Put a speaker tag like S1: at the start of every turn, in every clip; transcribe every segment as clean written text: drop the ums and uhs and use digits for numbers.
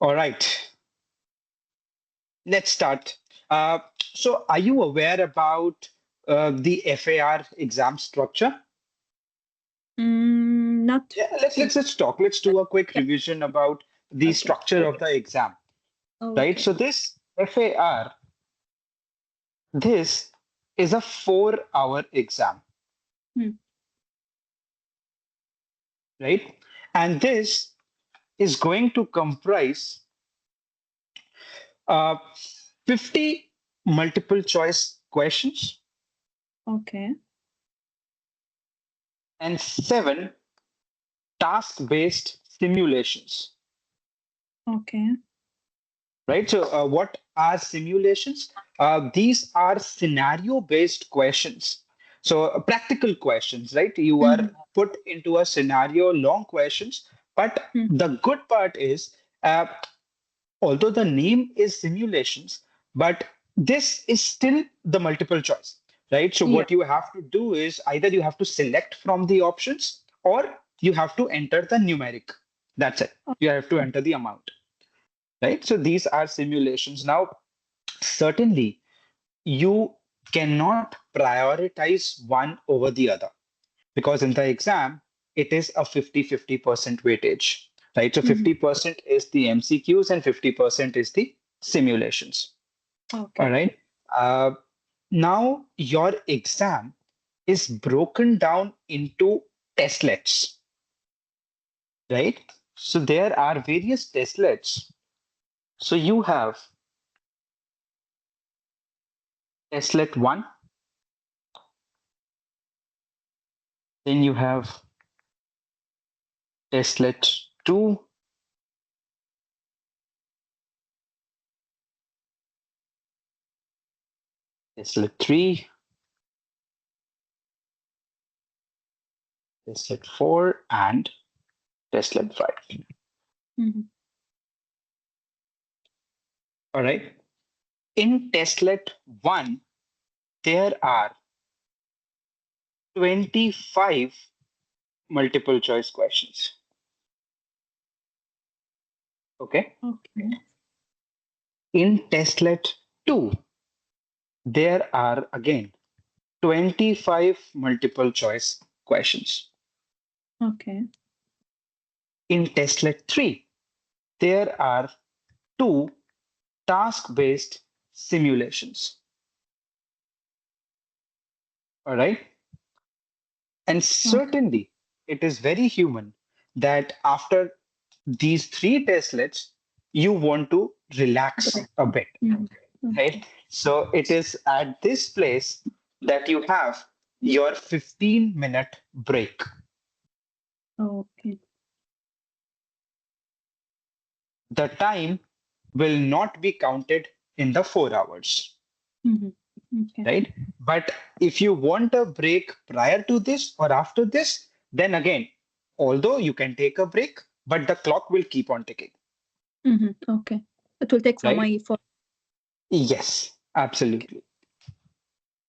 S1: All right, let's start. So, are you aware about the FAR exam structure?
S2: Not.
S1: Yeah, let's talk. Let's do a quick
S2: Yeah.
S1: revision about the
S2: Okay.
S1: structure of the exam, right?
S2: Okay.
S1: So this FAR, this is a 4-hour exam,
S2: Hmm.
S1: right? And this is going to comprise 50 multiple choice questions
S2: Okay.
S1: and 7 task-based simulations,
S2: Okay.
S1: right? So, what are simulations? These are scenario-based questions. So, practical questions, right? You are
S2: Mm-hmm.
S1: put into a scenario, long questions. But the good part is, although the name is simulations, but this is still the multiple choice, right? So,
S2: Yeah.
S1: what you have to do is either you have to select from the options or you have to enter the numeric. That's it. You have to enter the amount, right? So these are simulations. Now, certainly, you cannot prioritize one over the other because in the exam, it is a 50-50% weightage, right? So
S2: Mm-hmm.
S1: 50% is the MCQs and 50% is the simulations. All
S2: Okay.
S1: right. Uh, Now, your exam is broken down into testlets, right? So there are various testlets. So you have testlet one, then you have testlet 2, testlet 3, testlet 4, and testlet 5.
S2: Mm-hmm.
S1: All right. In testlet 1, there are 25 multiple choice questions. Okay.
S2: Okay.
S1: In testlet 2, there are again 25 multiple choice questions.
S2: Okay.
S1: In testlet 3, there are 2 task based simulations. All right. And
S2: Okay.
S1: certainly, it is very human that after these 3 testlets, you want to relax
S2: Great.
S1: a bit,
S2: Mm-hmm. Okay.
S1: right? So it is at this place that you have your 15-minute break.
S2: Okay.
S1: The time will not be counted in the 4 hours,
S2: Mm-hmm. Okay.
S1: right? But if you want a break prior to this or after this, then again, although you can take a break, but the clock will keep on ticking,
S2: Mm-hmm. Okay. It will take from
S1: right?
S2: my phone.
S1: Yes,
S2: Okay.
S1: absolutely.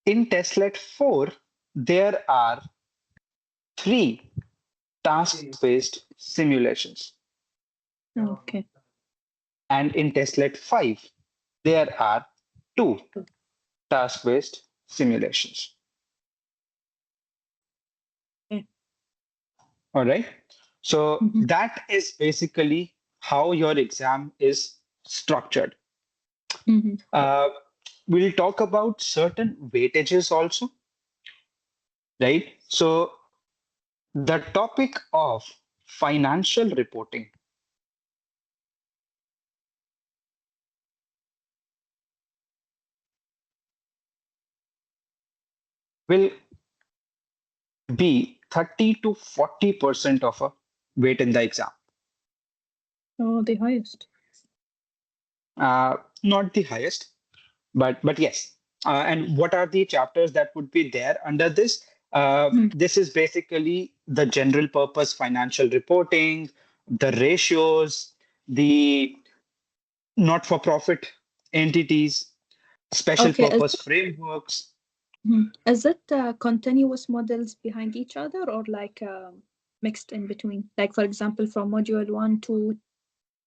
S1: In testlet 4, there are 3 task-based simulations.
S2: Okay.
S1: And in testlet 5, there are 2 task-based simulations.
S2: Okay.
S1: All right. So
S2: Mm-hmm.
S1: that is basically how your exam is structured.
S2: Mm-hmm.
S1: Uh, we'll talk about certain weightages also, right? So the topic of financial reporting will be 30 to 40% of a weight in the exam.
S2: Oh, the highest.
S1: Not the highest, but yes. And what are the chapters that would be there under this?
S2: Mm.
S1: This is basically the general purpose financial reporting, the ratios, the not-for-profit entities, special
S2: Okay.
S1: purpose frameworks.
S2: Is it continuous models behind each other or like mixed in between? Like, for example, from module 1 to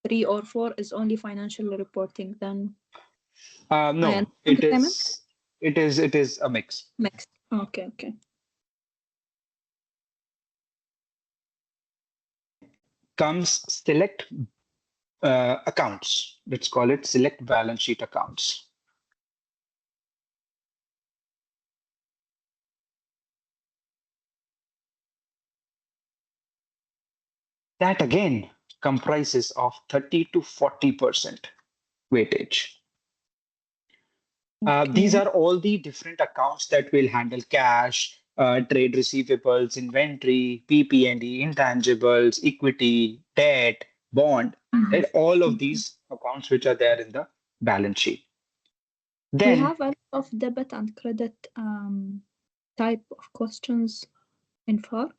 S2: 3 or 4 is only financial reporting, then I
S1: No,
S2: understand what I meant.
S1: it is a mix.
S2: Mixed. Okay, okay.
S1: Comes select accounts. Let's call it select balance sheet accounts. That again comprises of 30 to 40% weightage. These
S2: Okay.
S1: are all the different accounts that will handle cash, trade receivables, inventory, PP&E, intangibles, equity, debt, bond,
S2: Mhm.
S1: right? All of
S2: Mhm.
S1: these accounts which are there in the balance sheet.
S2: We
S1: Then,
S2: have a lot of debit and credit type of questions in FAR,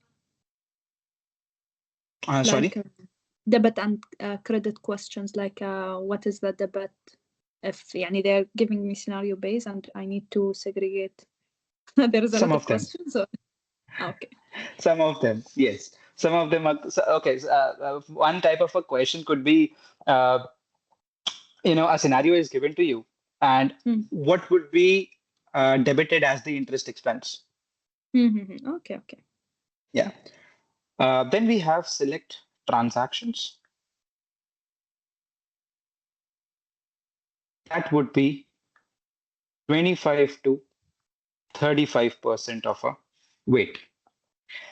S2: like
S1: sorry,
S2: debit and credit questions, like what is the debit? If يعني they're giving me scenario based and I need to segregate. There is a
S1: some
S2: lot
S1: of
S2: of
S1: them,
S2: questions. So, okay.
S1: some of them, yes, some of them are okay. One type of a question could be, uh, a scenario is given to you, and
S2: Mm.
S1: what would be debited as the interest expense?
S2: Mm-hmm. Okay, okay.
S1: Yeah. Then we have select transactions. That would be 25 to 35% of a weight.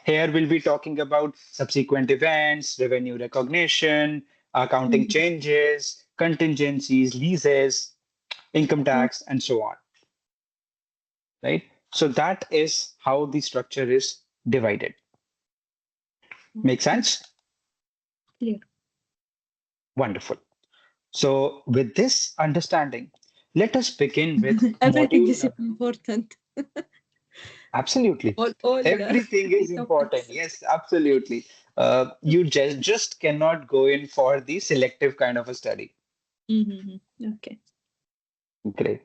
S1: Here we'll be talking about subsequent events, revenue recognition, accounting
S2: Mm-hmm.
S1: changes, contingencies, leases, income tax, and so on. Right? So that is how the structure is divided. Make
S2: Okay,
S1: sense?
S2: clear.
S1: Wonderful. So with this understanding, let us begin with
S2: Everything
S1: module
S2: is
S1: number.
S2: important.
S1: Absolutely.
S2: All
S1: Everything is important.
S2: topics.
S1: Yes, absolutely. You just cannot go in for the selective kind of a study.
S2: Mm-hmm. Okay.
S1: Great.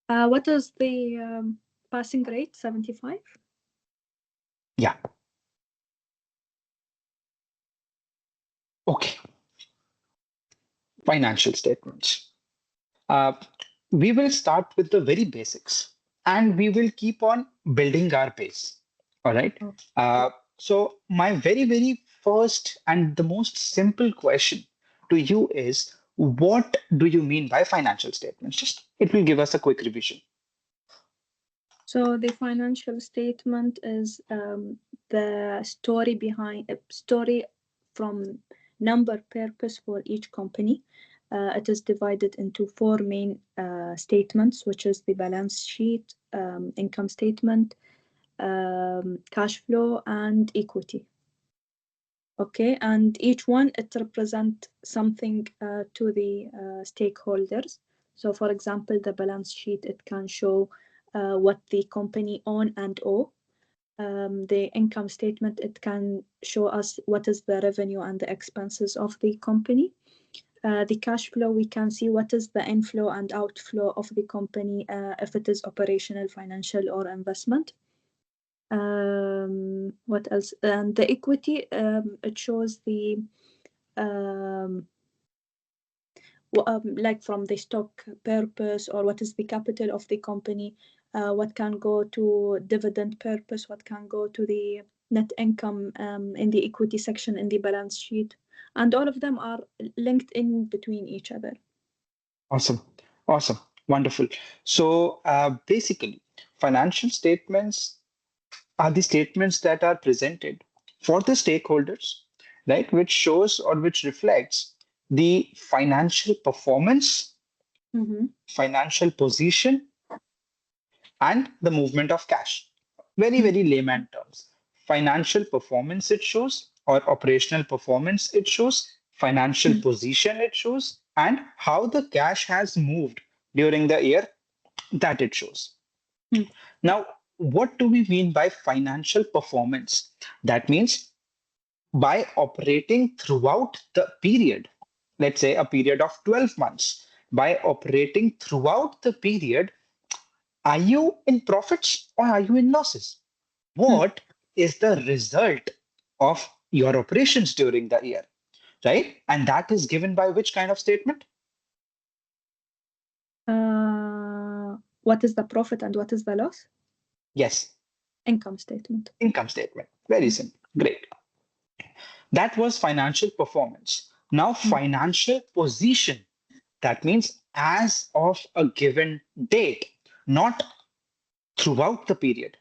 S2: What is the passing rate? 75?
S1: Yeah. Okay. Financial statements. Uh, we will start with the very basics and we will keep on building our base. All right.
S2: Oh,
S1: Uh, so, my very, very first and the most simple question to you is what do you mean by financial statements? Just it will give us a quick revision.
S2: so the financial statement is the story behind a story from number purpose for each company. It is divided into four main statements, which is the balance sheet, income statement, cash flow, and equity. Okay, and each one it represents something to the stakeholders. So, for example, the balance sheet it can show what the company own and owe. The income statement it can show us what is the revenue and the expenses of the company. The cash flow we can see what is the inflow and outflow of the company if it is operational, financial, or investment. What else? And the equity it shows the um, like from the stock purpose or what is the capital of the company, what can go to dividend purpose, what can go to the net income in the equity section in the balance sheet, and all of them are linked in between each other.
S1: Awesome. Awesome. Wonderful. So basically, financial statements are the statements that are presented for the stakeholders, right? Which shows or which reflects the financial performance,
S2: Mm-hmm.
S1: financial position, and the movement of cash. Very, very layman terms. Financial performance it shows, or operational performance it shows, financial
S2: Mm-hmm.
S1: position it shows, and how the cash has moved during the year that it shows. Now, what do we mean by financial performance? That means by operating throughout the period, let's say a period of 12 months, by operating throughout the period, are you in profits or are you in losses? What is the result of your operations during the year? right? And that is given by which kind of statement?
S2: What is the profit and what is the loss?
S1: Yes,
S2: Income statement.
S1: income statement. Very simple. Great. That was financial performance. Now, financial position. That means as of a given date, not throughout the period.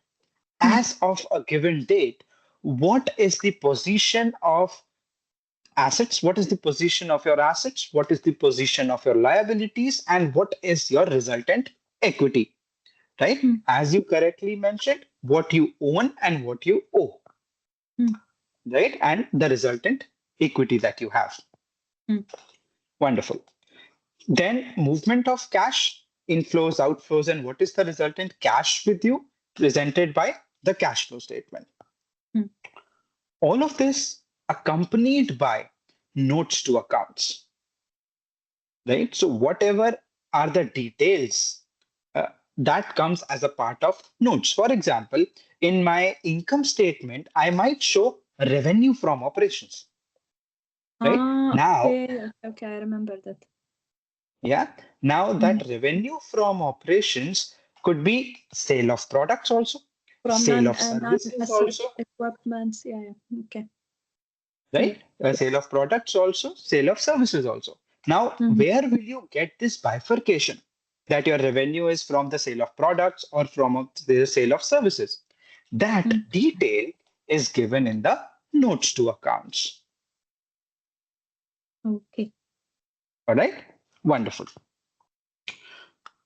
S1: As of a given date, what is the position of assets? What is the position of your assets? What is the position of your liabilities? And what is your resultant equity? Right? As you correctly mentioned, what you own and what you owe, right? And the resultant equity that you have. Wonderful. Then movement of cash, inflows, outflows, and what is the resultant cash with you presented by the cash flow statement. All of this accompanied by notes to accounts, right? So whatever are the details that comes as a part of notes. For example, in my income statement, I might show revenue from operations, right? Now,
S2: Okay, I remember that.
S1: yeah, now that revenue from operations could be sale of products also,
S2: From
S1: sale of services
S2: non-asset
S1: also,
S2: equipments. Yeah. Okay.
S1: right? Sale of products also, sale of services also. Now, where will you get this bifurcation that your revenue is from the sale of products or from the sale of services? That detail is given in the notes to accounts.
S2: Okay.
S1: All right, wonderful.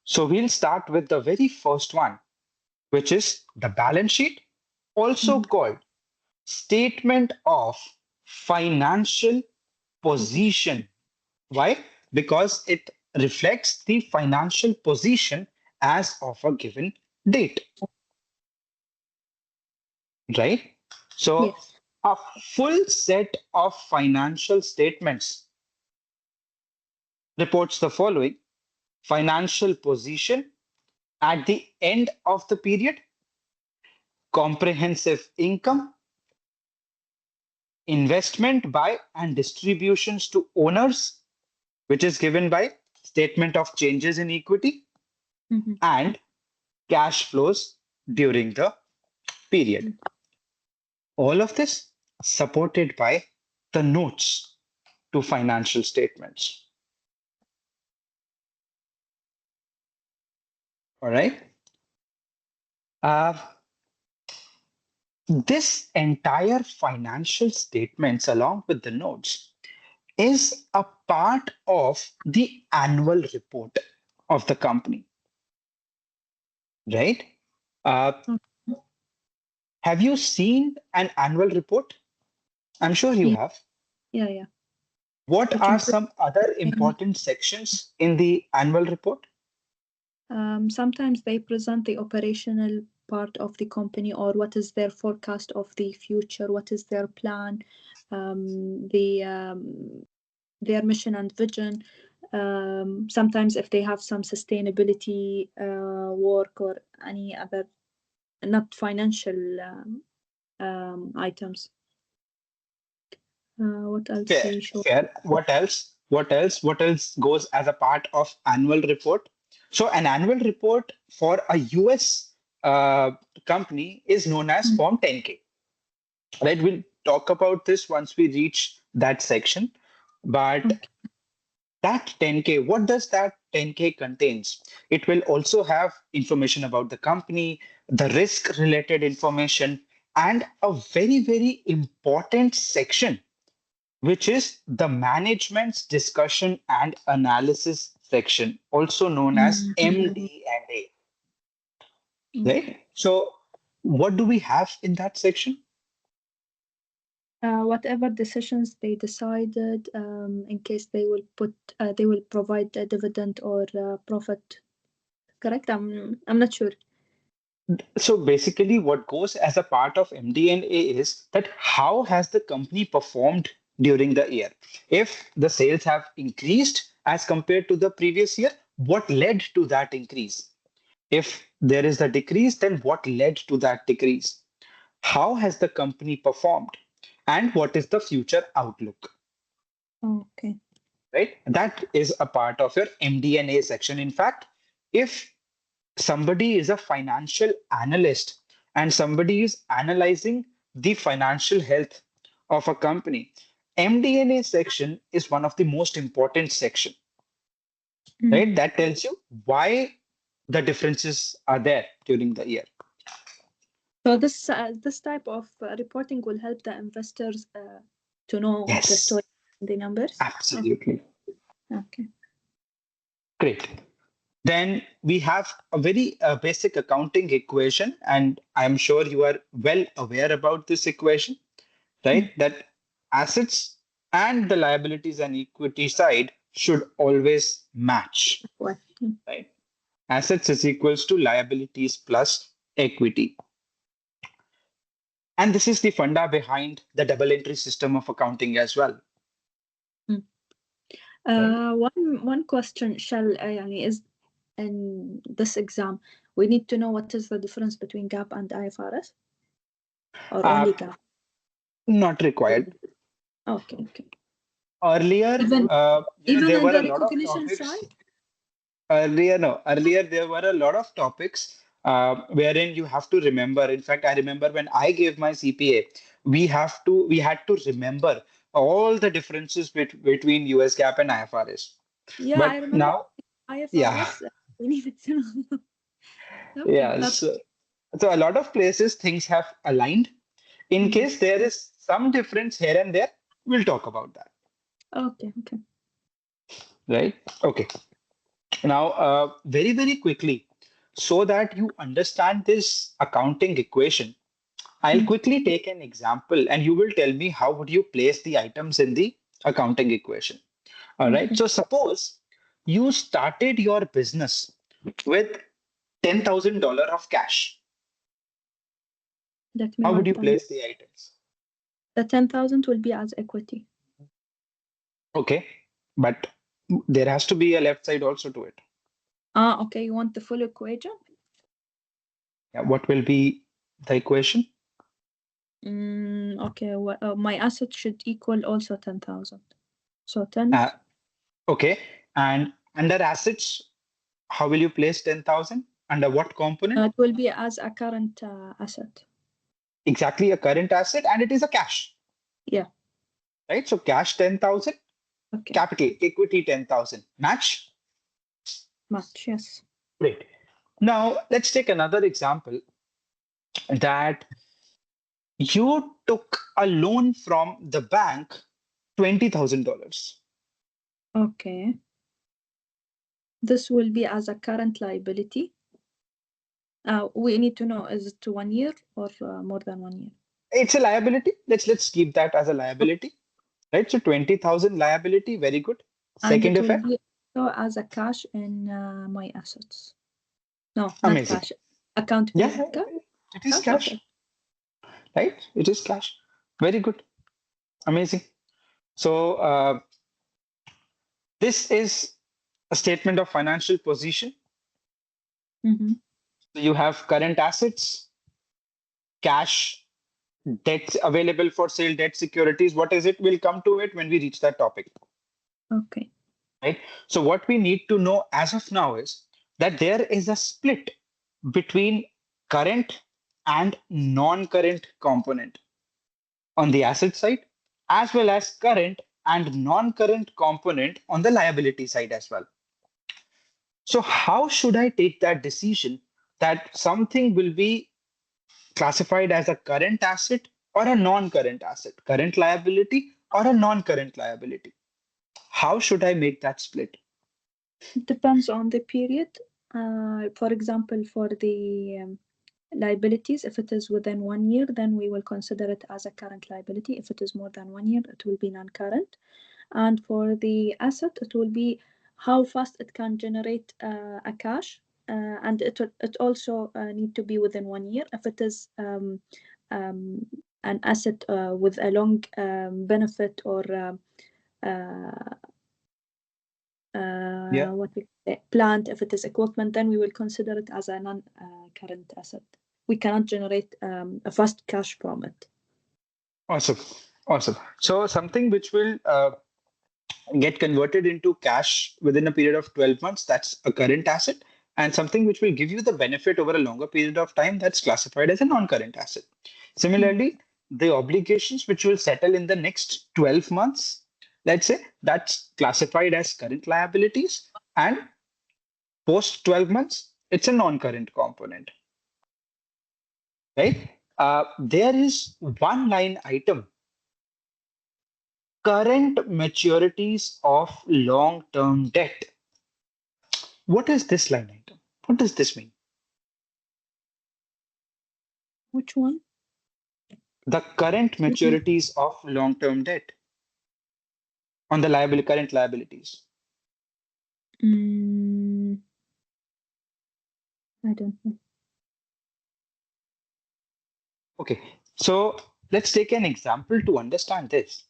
S1: So we'll start with the very first one, which is the balance sheet, also called statement of financial position. Why? Because it reflects the financial position as of a given date, right? So
S2: Yes.
S1: a full set of financial statements reports the following: financial position at the end of the period, comprehensive income, investment by and distributions to owners, which is given by statement of changes in equity, and cash flows during the period. All of this supported by the notes to financial statements. All right. Uh, this entire financial statements, along with the notes, is a part of the annual report of the company, right? Uh, have you seen an annual report? I'm sure you
S2: Yeah.
S1: have.
S2: Yeah.
S1: What
S2: Which
S1: are
S2: includes
S1: some other important sections in the annual report?
S2: sometimes they present the operational part of the company, or what is their forecast of the future, what is their plan, their mission and vision. Sometimes if they have some sustainability work or any other not financial items. What else
S1: Fair,
S2: they show?
S1: fair. What else? What else? What else goes as a part of annual report? So an annual report for a US company is known as Form 10K. Right? We'll talk about this once we reach that section. But
S2: Okay.
S1: that 10K, what does that 10K contains? It will also have information about the company, the risk related information, and a very, very important section, which is the management's discussion and analysis section, also known as MD&A, right? So, what do we have in that section?
S2: Whatever decisions they decided, in case they will provide a dividend or profit. Correct? I'm not sure.
S1: So, basically, what goes as a part of MD&A is that how has the company performed during the year? If the sales have increased as compared to the previous year, what led to that increase? If there is a decrease, then what led to that decrease? How has the company performed? And what is the future outlook?
S2: Okay.
S1: right? That is a part of your MD&A section. In fact, if somebody is a financial analyst and somebody is analyzing the financial health of a company, MD&A section is one of the most important section,
S2: Mm.
S1: right? That tells you why the differences are there during the year.
S2: So this type of reporting will help the investors to know the story,
S1: Yes,
S2: the numbers.
S1: absolutely.
S2: Okay.
S1: Great. Then we have a very basic accounting equation, and I'm sure you are well aware about this equation,
S2: Mm.
S1: right? That assets and the liabilities and equity side should always match,
S2: What? Mm.
S1: right? Assets is equals to liabilities plus equity. And this is the funda behind the double entry system of accounting as well,
S2: Mm.
S1: right?
S2: One question shall يعني is in this exam we need to know what is the difference between GAAP and IFRS or
S1: Uh,
S2: only GAAP?
S1: Not required.
S2: Okay, okay.
S1: Earlier,
S2: Even even
S1: there
S2: in
S1: were
S2: the
S1: a lot of
S2: recognition
S1: topics.
S2: side?
S1: Earlier, no. Earlier, there were a lot of topics wherein you have to remember. In fact, I remember when I gave my CPA, we had to remember all the differences between US GAAP and IFRS.
S2: Yeah, I
S1: But
S2: remember
S1: now, yeah,
S2: IFRS. We needed to know. Okay,
S1: yeah.
S2: that's
S1: So a lot of places things have aligned. In
S2: mhm.
S1: case there is some difference here and there, we'll talk about that,
S2: Okay, okay.
S1: right? Okay. Now, very quickly, so that you understand this accounting equation, I'll
S2: Mm.
S1: quickly take an example and you will tell me how would you place the items in the accounting equation. All right.
S2: Okay.
S1: So suppose you started your business with $10,000 of cash.
S2: Let me
S1: How would
S2: write
S1: you
S2: down.
S1: place the items?
S2: The 10,000 will be as equity.
S1: Okay. But there has to be a left side also to it.
S2: Okay. You want the full equation?
S1: Yeah, what will be the equation?
S2: Okay. My asset should equal also 10,000. So 10.
S1: Uh, okay. And under assets, how will you place 10,000? Under what component?
S2: It will be as a current asset.
S1: Exactly a current asset and it is a cash,
S2: Yeah.
S1: right? So cash 10,000,
S2: Okay.
S1: capital equity 10,000. Match?
S2: Match. Yes.
S1: Great. Now let's take another example that you took a loan from the bank $20,000.
S2: Okay. This will be as a current liability. We need to know, is it 1 year or more than 1 year?
S1: It's a liability. Let's keep that as a liability, right? So 20,000 liability, very good.
S2: And
S1: Second
S2: it will
S1: effect,
S2: be also as a cash in my assets. No, not
S1: amazing.
S2: cash. Account
S1: Yeah,
S2: payable cash?
S1: it is
S2: Cash? Okay.
S1: cash, right? It is cash. Very good. Amazing. So this is a statement of financial position.
S2: Mm-hmm.
S1: So you have current assets, cash, debts available for sale, debt securities. What is it? We'll come to it when we reach that topic,
S2: Okay.
S1: right? So what we need to know as of now is that there is a split between current and non-current component on the asset side, as well as current and non-current component on the liability side as well. So how should I take that decision that something will be classified as a current asset or a non-current asset, current liability or a non-current liability? How should I make that split?
S2: It depends on the period. For example, for the liabilities, if it is within 1 year, then we will consider it as a current liability. If it is more than 1 year, it will be non-current. And for the asset, it will be how fast it can generate a cash. And it also need to be within 1 year. If it is um, an asset with a long benefit or uh,
S1: Yeah.
S2: what we say, plant, if it is equipment, then we will consider it as a non-current asset. We cannot generate a fast cash from it.
S1: Awesome. Awesome. So something which will get converted into cash within a period of 12 months, that's a current asset. And something which will give you the benefit over a longer period of time, that's classified as a non-current asset. Similarly, the obligations which will settle in the next 12 months, let's say, that's classified as current liabilities. And post 12 months, it's a non-current component, right? There is one line item, current maturities of long-term debt. What is this line item? What does this mean?
S2: Which one?
S1: The current maturities of long-term debt on the current liabilities.
S2: I don't know.
S1: Okay, so let's take an example to understand this.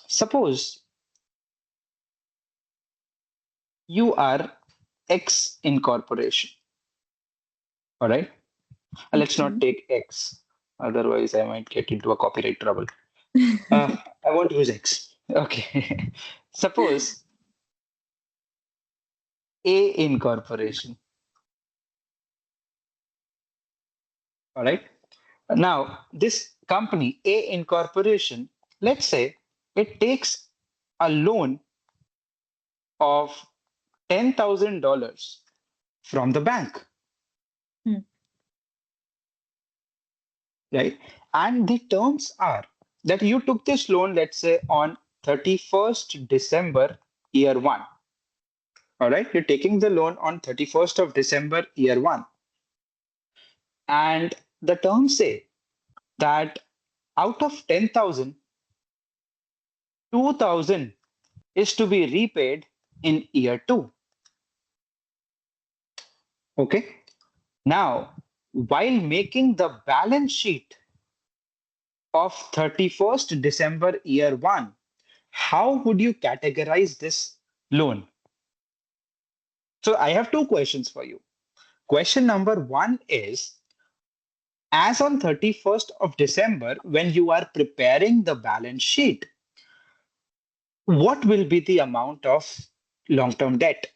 S1: Suppose you are X incorporation. All right. Let's not take X. Otherwise, I might get into a copyright trouble. I won't use X. Okay. Suppose A incorporation. All right. Now, this company, A incorporation, let's say it takes a loan of $10,000 from the bank. Right? And the terms are that you took this loan, let's say, on 31st December, year one. All right, you're taking the loan on 31st of December, year one. And the terms say that out of 10,000, 2,000 is to be repaid in year two. Okay. Now, while making the balance sheet of 31st December, year one, how would you categorize this loan? So I have two questions for you. Question number one is, as on 31st of December, when you are preparing the balance sheet, what will be the amount of long-term debt?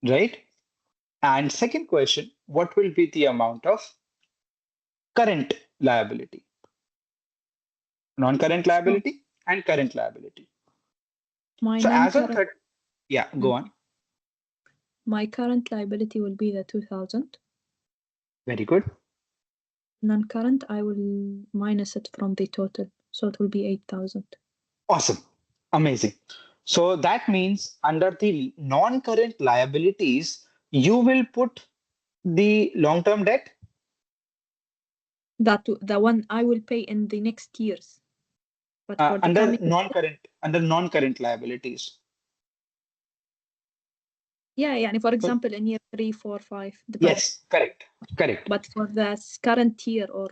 S1: Right? And second question, what will be the amount of current liability? Non-current liability and current liability.
S2: My
S1: So as on
S2: non-current,
S1: yeah, go on.
S2: my current liability will be the 2,000.
S1: Very good.
S2: Non-current, I will minus it from the total, so it will be 8,000.
S1: Awesome. Amazing. So that means under the non-current liabilities, you will put the long-term debt.
S2: That the one I will pay in the next years, but for the
S1: under
S2: coming,
S1: non-current liabilities.
S2: yeah, for example, in year 3, 4, 5,
S1: Yes, correct.
S2: But for the current year, or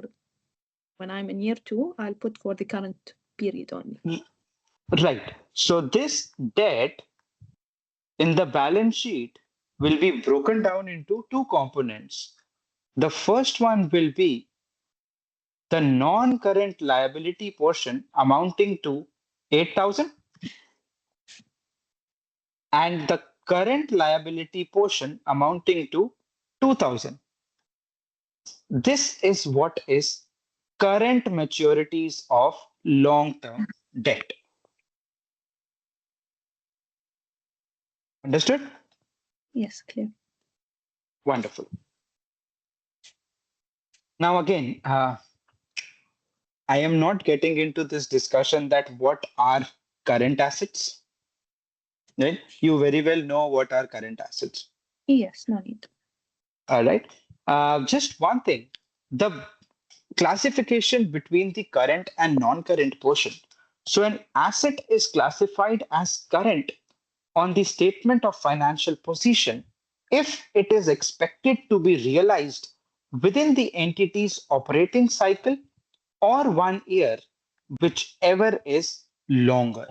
S2: when I'm in year 2, I'll put for the current period only.
S1: Right. So this debt in the balance sheet will be broken down into two components. The first one will be the non-current liability portion amounting to 8,000, and the current liability portion amounting to 2,000. This is what is current maturities of long-term debt. Understood?
S2: Yes, clear.
S1: Wonderful. Now, again, I am not getting into this discussion that what are current assets. Right? You very well know what are current assets.
S2: Yes, no need.
S1: All right. Just one thing, the classification between the current and non-current portion. So an asset is classified as current on the statement of financial position if it is expected to be realized within the entity's operating cycle or 1 year, whichever is longer.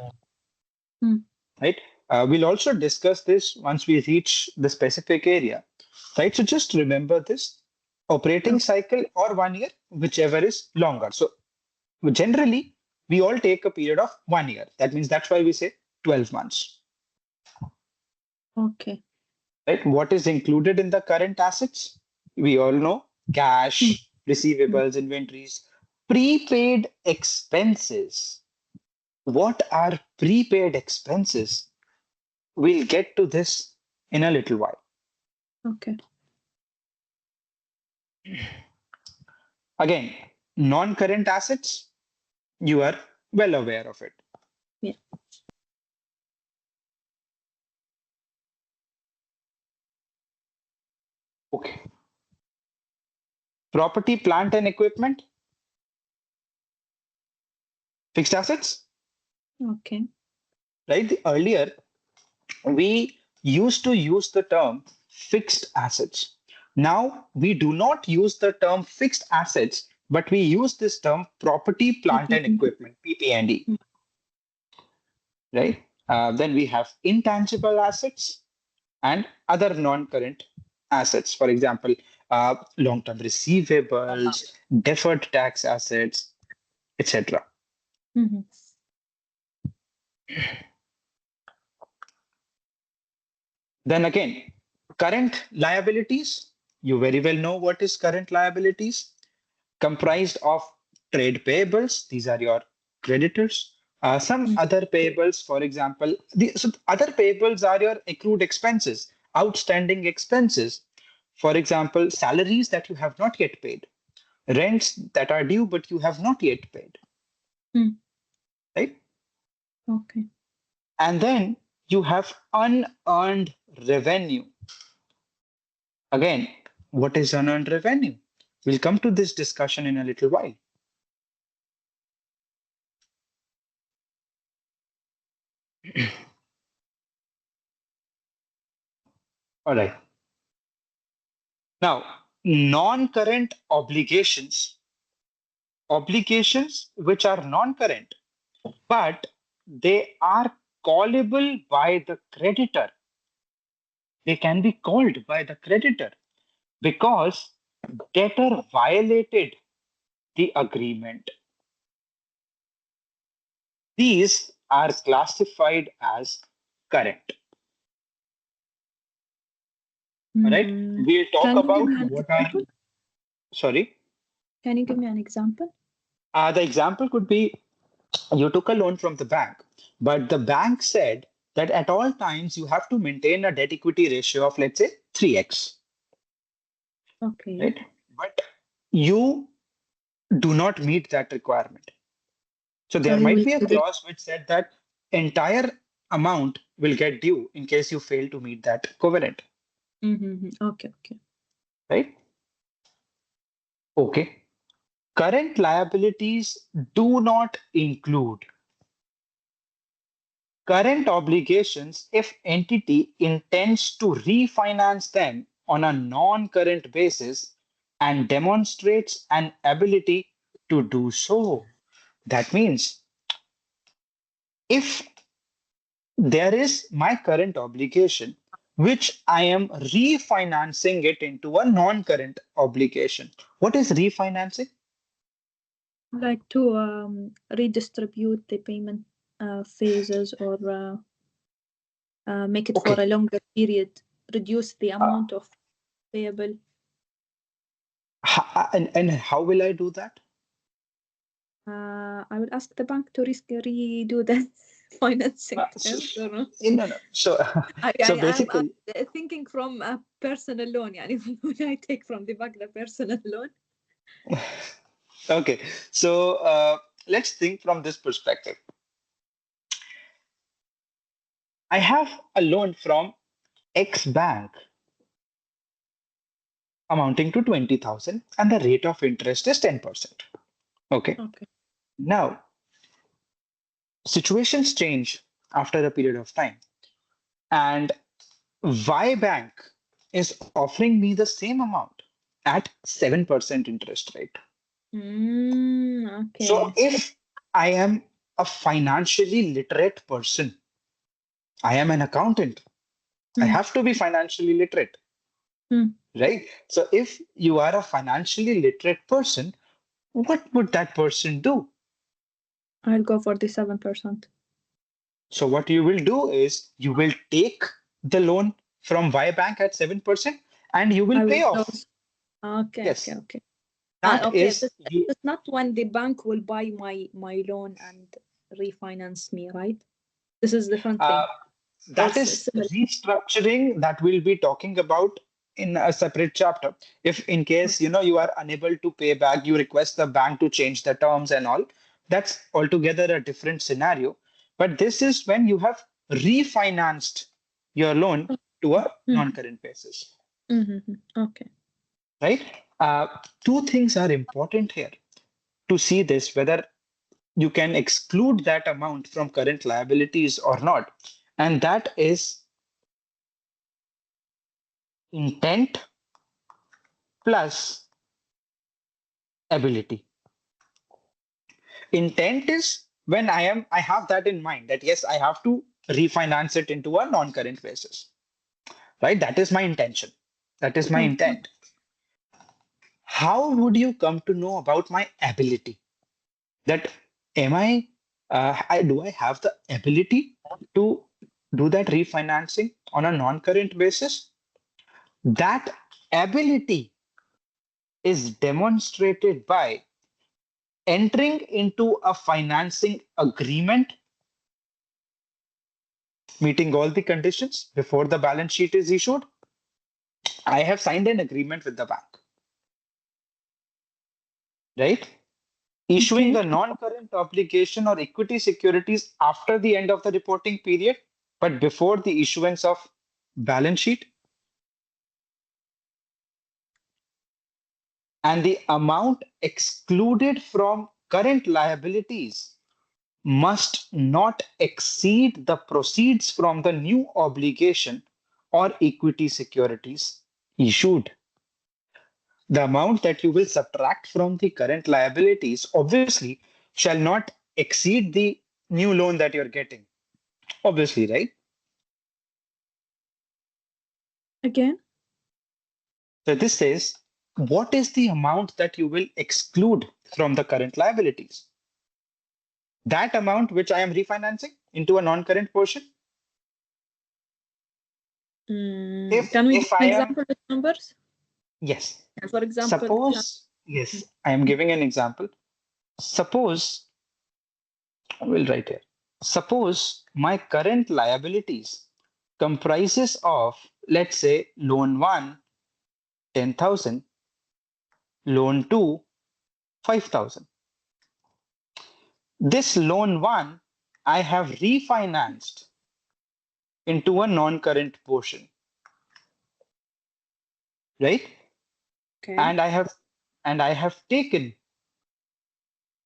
S1: Right? We'll also discuss this once we reach the specific area. Right? So just remember this, operating cycle or 1 year, whichever is longer. So generally, we all take a period of 1 year. That means that's why we say 12 months.
S2: Okay.
S1: Right? What is included in the current assets? We all know
S2: Mm.
S1: cash, receivables, inventories, prepaid expenses. What are prepaid expenses? We'll get to this in a little while.
S2: Okay.
S1: Again, non-current assets, you are well aware of it.
S2: Yeah.
S1: Okay. Property, plant, and equipment, fixed assets,
S2: Okay.
S1: right? Earlier, we used to use the term fixed assets. Now, we do not use the term fixed assets, but we use this term property, plant, and
S2: PPM.
S1: equipment, PP&E,
S2: Mm.
S1: right? Then we have intangible assets and other non-current assets. For example, long-term receivables, deferred tax assets, etc.
S2: Mhm.
S1: Then again, current liabilities. You very well know what is current liabilities. Comprised of trade payables. These are your creditors. Some
S2: Mm.
S1: other payables, for example, so other payables are your accrued expenses, outstanding expenses. For example, salaries that you have not yet paid, rents that are due but you have not yet paid,
S2: Mm.
S1: right?
S2: Okay.
S1: And then you have unearned revenue. Again, what is unearned revenue? We'll come to this discussion in a little while. All right. Now, non-current obligations, obligations which are non-current, but they are callable by the creditor. They can be called by the creditor because debtor violated the agreement. These are classified as current. All right.
S2: Mm.
S1: We'll talk
S2: Can you give
S1: about
S2: me an
S1: what are,
S2: example?
S1: sorry.
S2: Can you give me an example?
S1: The example could be you took a loan from the bank, but the bank said that at all times you have to maintain a debt equity ratio of, let's say, 3x,
S2: Okay.
S1: right? But you do not meet that requirement. So
S2: So
S1: there
S2: he
S1: might
S2: will
S1: be a
S2: credit.
S1: clause which said that entire amount will get due in case you fail to meet that covenant,
S2: Mm-hmm. Okay. Okay.
S1: right? Okay. Current liabilities do not include current obligations if entity intends to refinance them on a non-current basis and demonstrates an ability to do so. That means if there is my current obligation, which I am refinancing it into a non-current obligation. What is refinancing?
S2: Like to redistribute the payment phases or make it for
S1: Okay.
S2: a longer period, reduce the
S1: Uh,
S2: amount of payable.
S1: and how will I do that?
S2: I will ask the bank to redo the financing
S1: So,
S2: terms or not.
S1: no, no. So, so
S2: I'm
S1: basically,
S2: thinking from a personal loan. يعني when I take from the bank the personal loan.
S1: okay. So let's think from this perspective. I have a loan from X bank amounting to 20,000 and the rate of interest is 10%. Okay.
S2: Okay.
S1: Now, situations change after a period of time. And Y bank is offering me the same amount at 7% interest rate. So
S2: Okay.
S1: if I am a financially literate person, I am an accountant. I
S2: Hmm.
S1: have to be financially literate,
S2: Hmm.
S1: right? So if you are a financially literate person, what would that person do?
S2: I'll go for the 7%.
S1: So what you will do is you will take the loan from Y Bank at 7% and you will
S2: I will
S1: pay off.
S2: close. Okay, okay,
S1: Yes,
S2: okay.
S1: that
S2: Okay,
S1: is
S2: this
S1: you.
S2: is not when the bank will buy my loan and refinance me, right? This is different
S1: Uh,
S2: thing. Or
S1: that is
S2: similar.
S1: restructuring that we'll be talking about in a separate chapter. If in case you are unable to pay back, you request the bank to change the terms and all, that's altogether a different scenario. But this is when you have refinanced your loan to a non-current basis,
S2: Mm-hmm. Okay.
S1: right? Two things are important here to see this, whether you can exclude that amount from current liabilities or not. And that is intent plus ability. Intent is when I have that in mind that yes, I have to refinance it into a non-current basis, right? That is my intention. That is my
S2: Okay.
S1: intent. How would you come to know about my ability? That am do I have the ability to do that refinancing on a non-current basis? That ability is demonstrated by entering into a financing agreement meeting all the conditions before the balance sheet is issued. I have signed an agreement with the bank, right? Issuing
S2: Okay.
S1: a non-current obligation or equity securities after the end of the reporting period, but before the issuance of balance sheet, and the amount excluded from current liabilities must not exceed the proceeds from the new obligation or equity securities issued. The amount that you will subtract from the current liabilities obviously shall not exceed the new loan that you're getting. Obviously, right?
S2: Again.
S1: So this says what is the amount that you will exclude from the current liabilities? That amount which I am refinancing into a non-current portion.
S2: Can we give
S1: If I
S2: an
S1: am
S2: example with numbers?
S1: yes,
S2: For example,
S1: suppose yes, I am giving an example. Suppose I will write here. Suppose my current liabilities comprises of, let's say, loan 1, 10,000, loan 2, 5,000. This loan 1, I have refinanced into a non-current portion, right?
S2: okay.
S1: And I have taken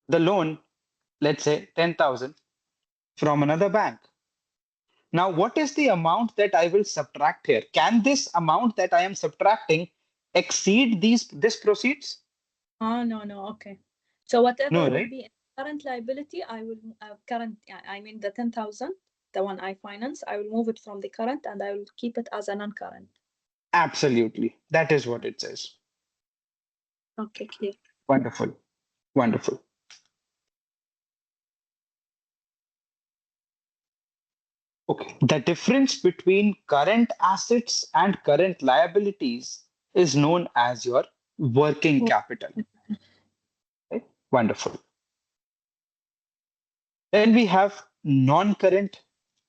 S1: the loan, let's say 10,000 from another bank. Now, what is the amount that I will subtract here? Can this amount that I am subtracting exceed this proceeds?
S2: Oh, no, no. Okay. So whatever
S1: No,
S2: will
S1: right?
S2: be current liability, I will I mean the 10,000, the one I finance, I will move it from the current and I will keep it as a non-current.
S1: Absolutely. That is what it says.
S2: Okay, clear.
S1: Wonderful. Wonderful. Okay. The difference between current assets and current liabilities is known as your working
S2: Oh,
S1: capital. Okay? Wonderful. Then we have non-current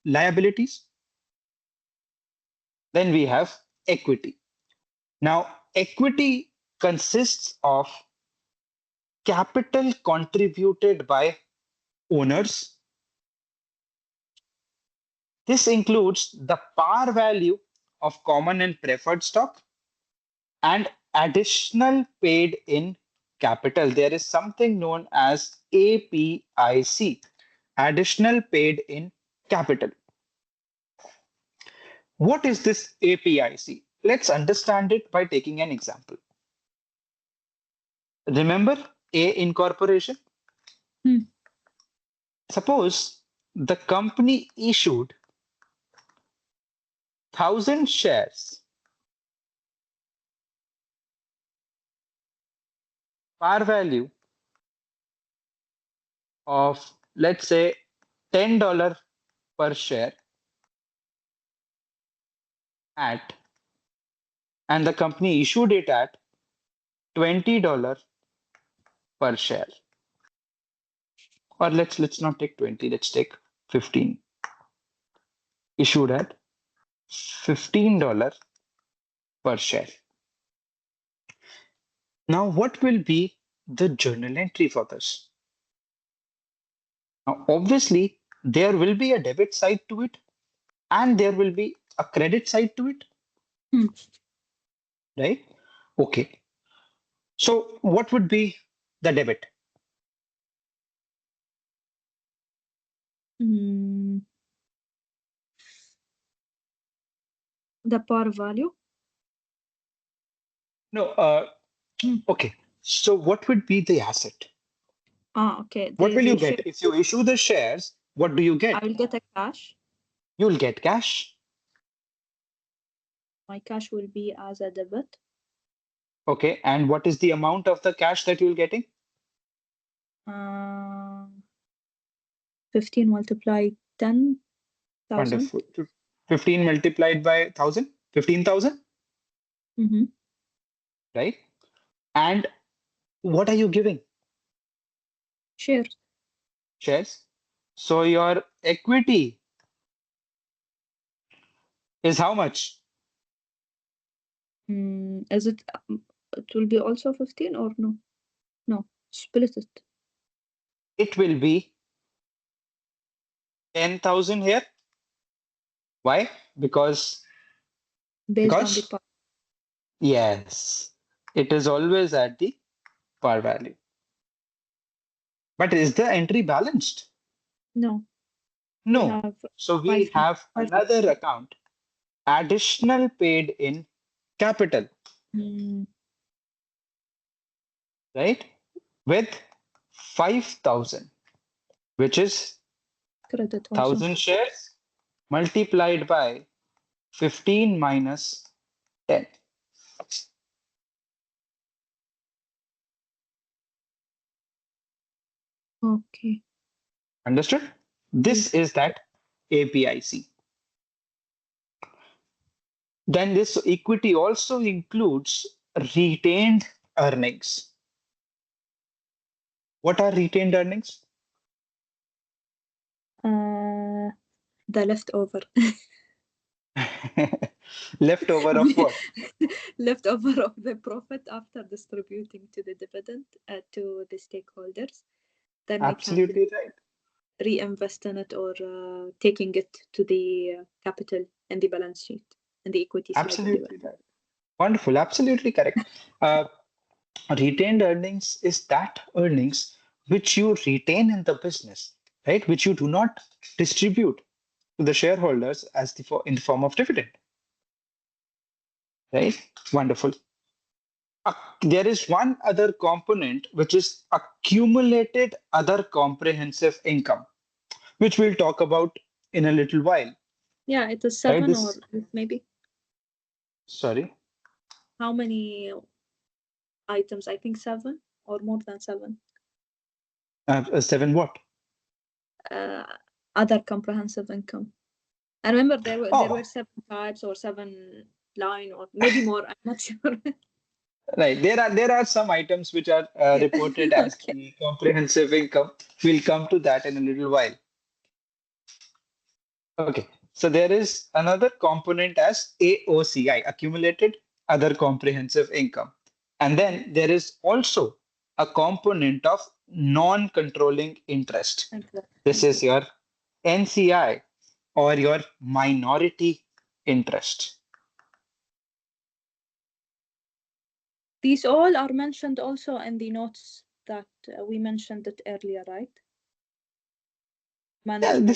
S1: liabilities. Then we have equity. Now, equity consists of capital contributed by owners. This includes the par value of common and preferred stock and additional paid in capital. There is something known as APIC, additional paid in capital. What is this APIC? Let's understand it by taking an example. Remember A incorporation?
S2: hmm.
S1: Suppose the company issued 1,000 shares, par value of let's say $10 per share at, and the company issued it at $20 per share. Or let's not take 20, let's take 15. Issued at $15 per share. Now, what will be the journal entry for this? Now, obviously, there will be a debit side to it and there will be a credit side to it,
S2: Hmm.
S1: right? Okay. So, what would be the debit?
S2: Mm, the par value.
S1: No,
S2: Hmm.
S1: okay. So, what would be the asset?
S2: Okay.
S1: What will
S2: The
S1: you
S2: share.
S1: get? If you issue the shares, what do you
S2: I
S1: get?
S2: will get a cash.
S1: You'll get cash.
S2: My cash will be as a debit.
S1: Okay. And what is the amount of the cash that you're getting?
S2: 15 multiplied 10,000.
S1: Wonderful. 15 multiplied by 1,000? 15,000,
S2: Mm-hmm.
S1: right? And what are you giving?
S2: Shares.
S1: Shares. So your equity is how much?
S2: Is it? It will be also 15 or no? No. Split it
S1: It will be 10,000 here. Why? Because,
S2: based on the
S1: because,
S2: par.
S1: yes, it is always at the par value. But is the entry balanced?
S2: No. We
S1: No.
S2: have
S1: So we
S2: five
S1: have
S2: five.
S1: another account, additional paid in capital,
S2: Mm,
S1: right? With 5,000, which is
S2: credit also.
S1: 1,000 shares multiplied by 15 minus 10.
S2: Okay.
S1: Understood? This
S2: Yes.
S1: is that APIC. Then this equity also includes retained earnings. What are retained earnings?
S2: The leftover.
S1: Leftover of what?
S2: Leftover of the profit after distributing to the dividend to the stakeholders. Then we can
S1: Absolutely right.
S2: reinvest in it or taking it to the capital in the balance sheet and the equity side of the balance.
S1: Absolutely right. Wonderful. Absolutely correct. Uh, Retained earnings is that earnings which you retain in the business, right? Which you do not distribute to the shareholders as in the form of dividend, right? Wonderful. There is one other component which is accumulated other comprehensive income, which we'll talk about in a little while,
S2: Yeah, it is
S1: right?
S2: 7 or
S1: This,
S2: maybe
S1: sorry,
S2: how many items? I think 7 or more than 7.
S1: seven what?
S2: Uh, Other comprehensive income. I remember there were
S1: Oh,
S2: 7 types or 7 line or maybe more. I'm not sure.
S1: right. There are some items which are
S2: Yeah.
S1: reported as
S2: Okay.
S1: the comprehensive income. We'll come to that in a little while. Okay. So there is another component as AOCI, accumulated other comprehensive income. And then there is also a component of non-controlling interest. This is your NCI or your minority interest.
S2: These all are mentioned also in the notes that we mentioned it earlier, right?
S1: Yeah,
S2: Management.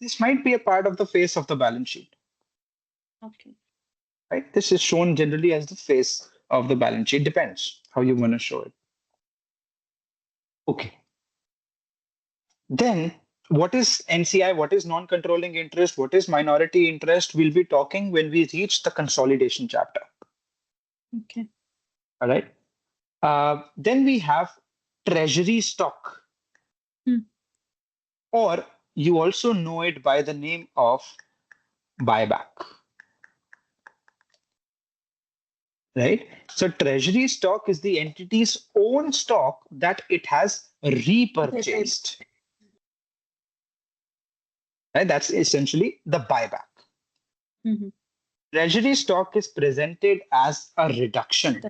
S1: this might be a part of the face of the balance sheet,
S2: Okay.
S1: right? This is shown generally as the face of the balance sheet. Depends how you want to show it. Okay. Then what is NCI? What is non-controlling interest? What is minority interest? We'll be talking when we reach the consolidation chapter.
S2: Okay.
S1: All right. Then we have treasury stock.
S2: Hmm.
S1: or you also know it by the name of buyback, right? So treasury stock is the entity's own stock that it has repurchased, right? That's essentially the buyback.
S2: Mm-hmm.
S1: Treasury stock is presented as a reduction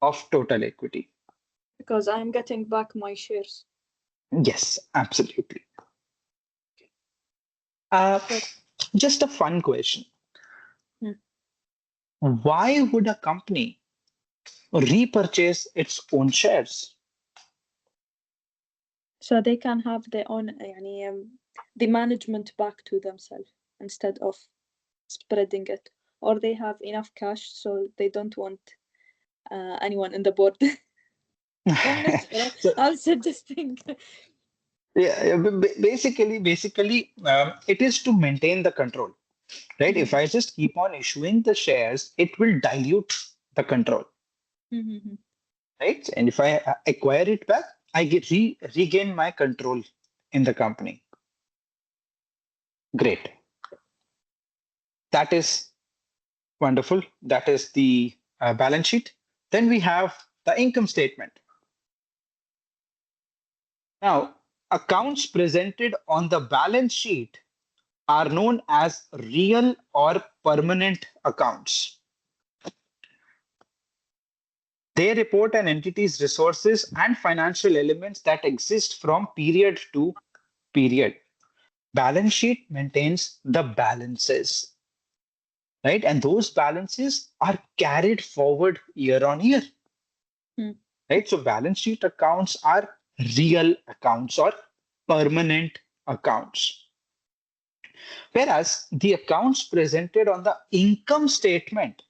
S1: of total equity.
S2: Because I'm getting back my shares.
S1: Yes, absolutely. Uh,
S2: But
S1: just a fun question.
S2: mm.
S1: Why would a company repurchase its own shares?
S2: So they can have their own the management back to themselves instead of spreading it, or they have enough cash so they don't want anyone in the board. I'm not sure.
S1: So,
S2: I'm suggesting.
S1: yeah, basically, it is to maintain the control, right? If I just keep on issuing the shares, it will dilute the control,
S2: Mm-hmm.
S1: right? And if I acquire it back, I regain my control in the company. Great. That is wonderful. That is the balance sheet. Then we have the income statement. Now, accounts presented on the balance sheet are known as real or permanent accounts. They report an entity's resources and financial elements that exist from period to period. Balance sheet maintains the balances, right? And those balances are carried forward year on year,
S2: Mm.
S1: right? So balance sheet accounts are real accounts or permanent accounts. Whereas the accounts presented on the income statement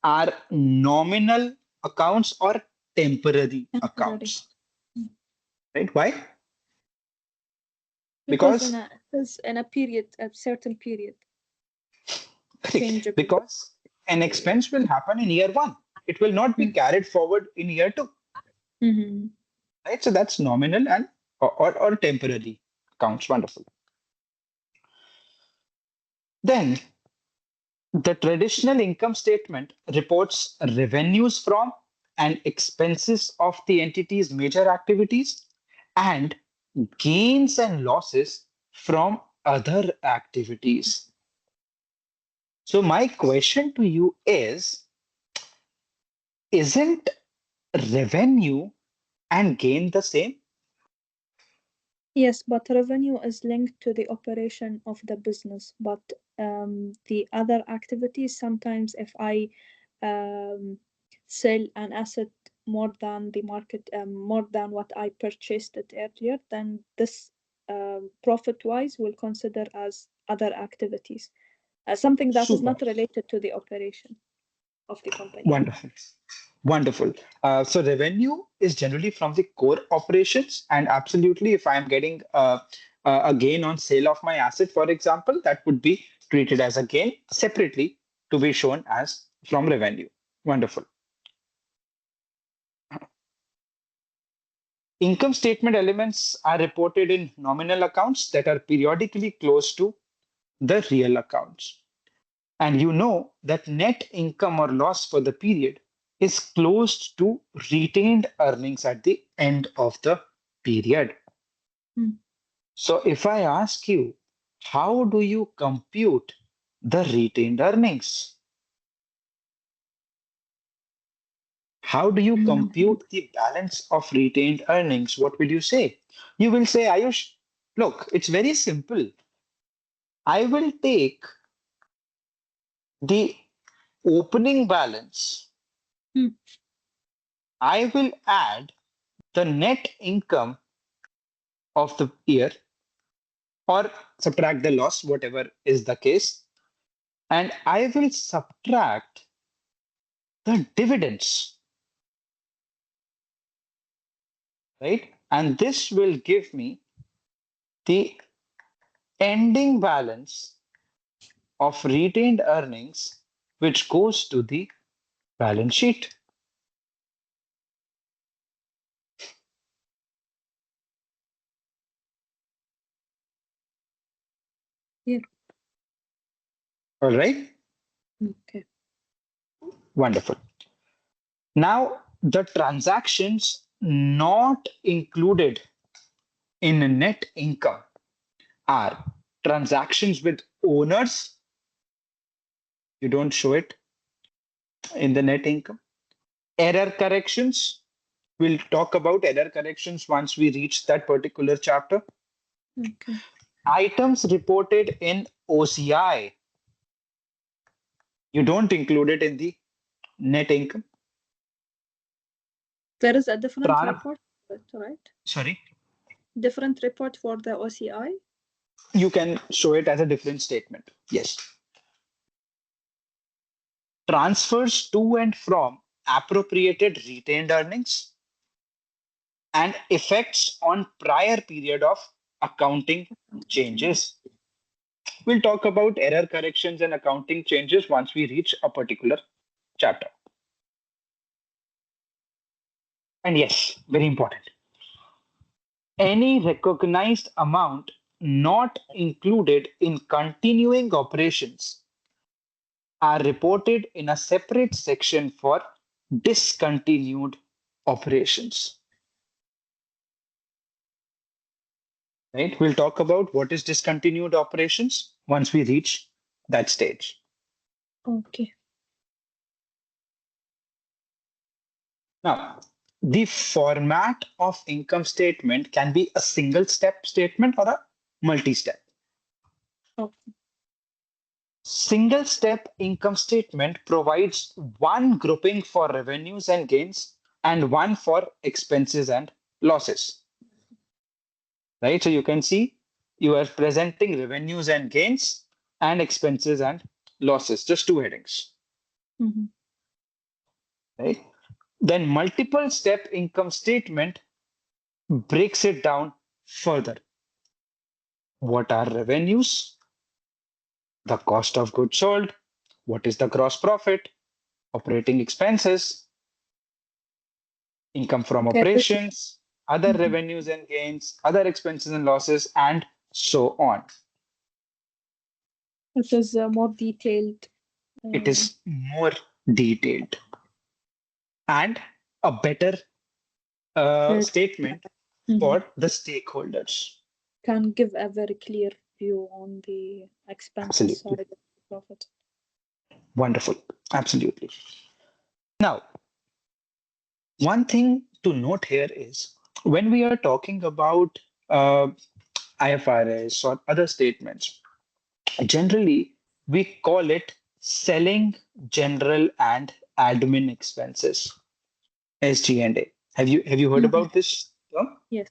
S1: are nominal accounts or temporary
S2: Temporary.
S1: accounts, right? Why?
S2: Because in
S1: Because
S2: a period, a certain period,
S1: correct,
S2: changeable.
S1: because an expense will happen in year one. It will not be
S2: Mm.
S1: carried forward in year two,
S2: Mm-hmm.
S1: right? So that's nominal and or temporary accounts. Wonderful. Then the traditional income statement reports revenues from and expenses of the entity's major activities and gains and losses from other activities. So, my question to you is: isn't revenue and gain the same?
S2: Yes, but revenue is linked to the operation of the business. But the other activities, sometimes if I um, sell an asset more than the market, more than what I purchased it earlier, then this profit-wise will consider as other activities, something that is
S1: Super.
S2: not related to the operation of the company.
S1: Wonderful. Wonderful. So revenue is generally from the core operations, and absolutely, if I am getting a gain on sale of my asset, for example, that would be treated as a gain separately to be shown as from revenue. Wonderful. Income statement elements are reported in nominal accounts that are periodically close to the real accounts. And you know that net income or loss for the period is close to retained earnings at the end of the period.
S2: Mm.
S1: So if I ask you, how do you compute the retained earnings? How do you
S2: Mm.
S1: compute the balance of retained earnings? What will you say? You will say, Ayush, look, it's very simple. I will take the opening balance,
S2: Mm.
S1: I will add the net income of the year or subtract the loss, whatever is the case, and I will subtract the dividends, right? And this will give me the ending balance of retained earnings, which goes to the balance sheet.
S2: Yeah.
S1: All right.
S2: Okay.
S1: Wonderful. Now, the transactions not included in net income are transactions with owners. You don't show it in the net income. Error corrections. We'll talk about error corrections once we reach that particular chapter.
S2: Okay.
S1: Items reported in OCI. You don't include it in the net income.
S2: There is a different
S1: Tran-
S2: report, right?
S1: Sorry.
S2: Different report for the OCI.
S1: You can show it as a different statement. Yes. Transfers to and from appropriated retained earnings and effects on prior period of accounting changes. We'll talk about error corrections and accounting changes once we reach a particular chapter. And yes, very important. Any recognized amount not included in continuing operations are reported in a separate section for discontinued operations. Right? We'll talk about what is discontinued operations once we reach that stage.
S2: Okay.
S1: Now, the format of income statement can be a single step statement or a multi-step.
S2: Okay.
S1: Single step income statement provides one grouping for revenues and gains and one for expenses and losses. Right? So you can see you are presenting revenues and gains and expenses and losses, just two headings.
S2: Mm-hmm.
S1: Right? Then multiple step income statement breaks it down further. What are revenues? The cost of goods sold? What is the gross profit? Operating expenses? Income from
S2: Okay.
S1: operations? Other
S2: Mm-hmm.
S1: revenues and gains? Other expenses and losses? And so on.
S2: It is more detailed.
S1: It is more detailed and a better
S2: It
S1: statement
S2: Mhm.
S1: for the stakeholders.
S2: Can give a very clear view on the expenses
S1: Absolutely.
S2: side of the profit.
S1: Wonderful. Absolutely. Now, one thing to note here is when we are talking about uh, IFRS or other statements, generally we call it selling general and admin expenses, SG&A. Have you heard
S2: Mhm.
S1: about this term?
S2: Yes.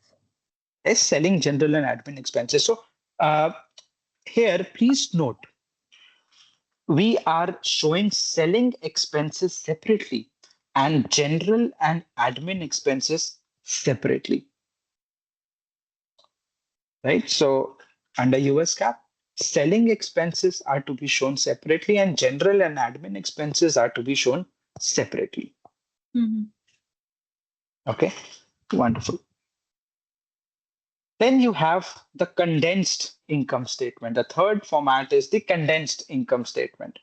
S1: Yes, selling general and admin expenses. So uh, here, please note we are showing selling expenses separately and general and admin expenses separately, right? So under US GAAP, selling expenses are to be shown separately and general and admin expenses are to be shown separately.
S2: Mm-hmm.
S1: Okay, wonderful. Then you have the condensed income statement. The third format is the condensed income statement,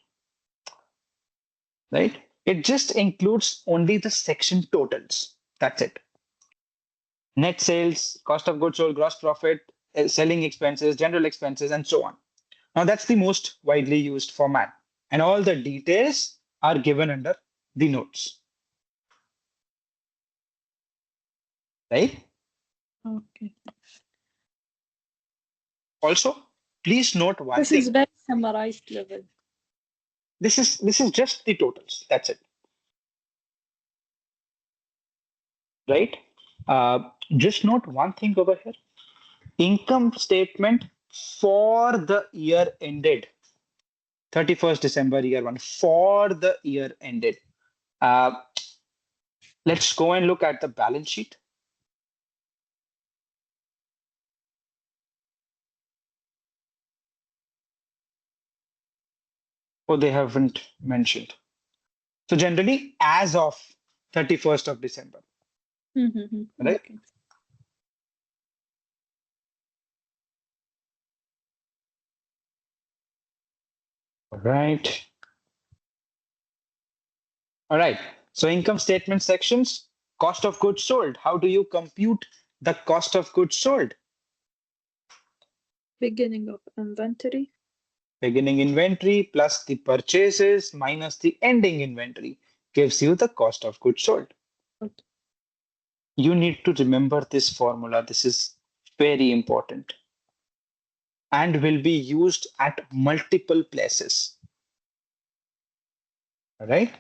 S1: right? It just includes only the section totals. That's it. Net sales, cost of goods sold, gross profit, selling expenses, general expenses, and so on. Now, that's the most widely used format. And all the details are given under the notes, right?
S2: Okay.
S1: Also, please note one
S2: This is
S1: thing.
S2: very summarized level.
S1: This is just the totals. That's it, right? Just note one thing over here. Income statement for the year ended 31st December year one for the year ended. Uh, let's go and look at the balance sheet. Oh, they haven't mentioned. So generally, as of 31st of December,
S2: Mm-hmm.
S1: right?
S2: Okay.
S1: All right. All right. So income statement sections, cost of goods sold. How do you compute the cost of goods sold?
S2: Beginning of inventory.
S1: Beginning inventory plus the purchases minus the ending inventory gives you the cost of goods sold. You need to remember this formula. This is very important and will be used at multiple places. All right.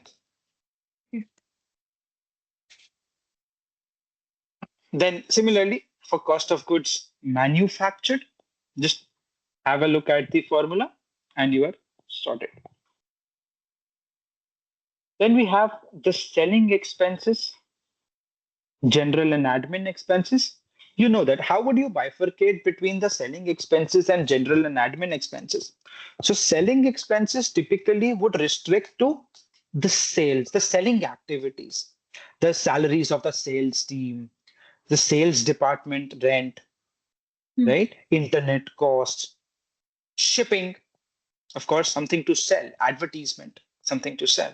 S1: Then similarly, for cost of goods manufactured, just have a look at the formula and you are sorted. Then we have the selling expenses, general and admin expenses. You know that. How would you bifurcate between the selling expenses and general and admin expenses? So selling expenses typically would restrict to the sales, the selling activities, the salaries of the sales team, the sales department rent, right? Internet costs, shipping, of course, something to sell, advertisement, something to sell,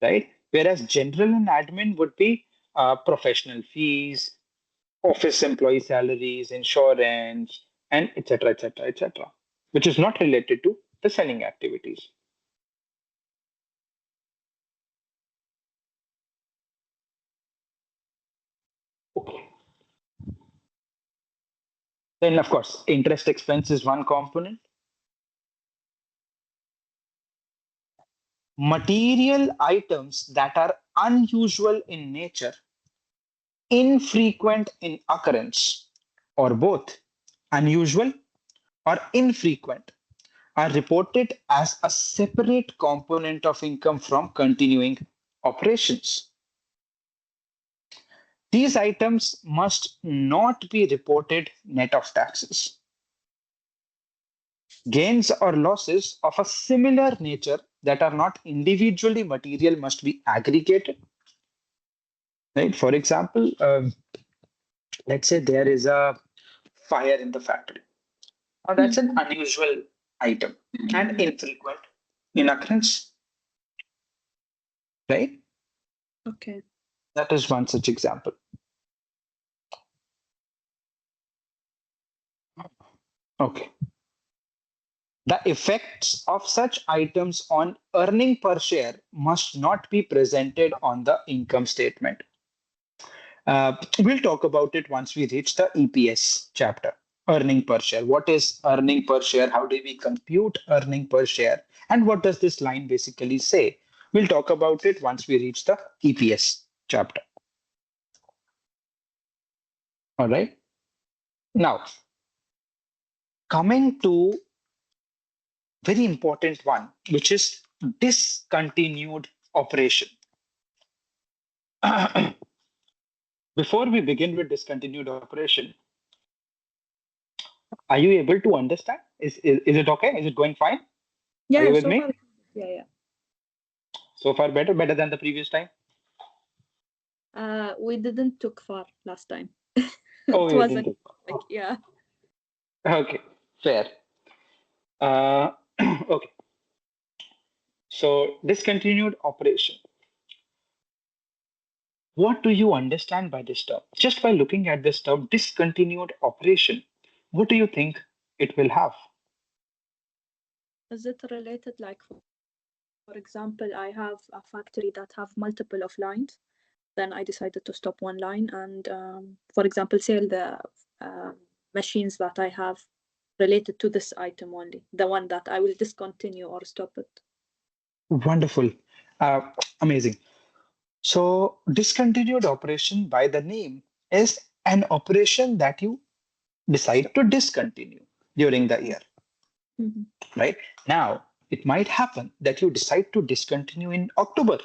S1: right? Whereas general and admin would be professional fees, office employee salaries, insurance, and etc., etc., etc., which is not related to the selling activities. Okay. Then, of course, interest expense is one component. Material items that are unusual in nature, infrequent in occurrence, or both unusual or infrequent, are reported as a separate component of income from continuing operations. These items must not be reported net of taxes. Gains or losses of a similar nature that are not individually material must be aggregated. Right? For example, let's say there is a fire in the factory. Now, that's an unusual item and infrequent in occurrence, right?
S2: Okay.
S1: That is one such example. Okay. The effects of such items on earning per share must not be presented on the income statement. We'll talk about it once we reach the EPS chapter, earning per share. What is earning per share? How do we compute earning per share? And what does this line basically say? We'll talk about it once we reach the EPS chapter. All right. Now, coming to very important one, which is discontinued operation. Before we begin with discontinued operation, are you able to understand? Is it okay? Is it going fine? Are
S2: Yeah,
S1: you with
S2: so far.
S1: me?
S2: Yeah.
S1: So far, better than the previous time.
S2: We didn't took far last time.
S1: Oh,
S2: It
S1: you
S2: wasn't
S1: didn't.
S2: like, yeah.
S1: Okay, fair. Uh, okay. So discontinued operation. What do you understand by this term? Just by looking at this term, discontinued operation, what do you think it will have?
S2: Is it related, like, for example, I have a factory that have multiple of lines, then I decided to stop one line and, for example, sell the machines that I have related to this item only, the one that I will discontinue or stop it.
S1: Wonderful. Amazing. So discontinued operation by the name is an operation that you decide to discontinue during the year, right? Now, it might happen that you decide to discontinue in October.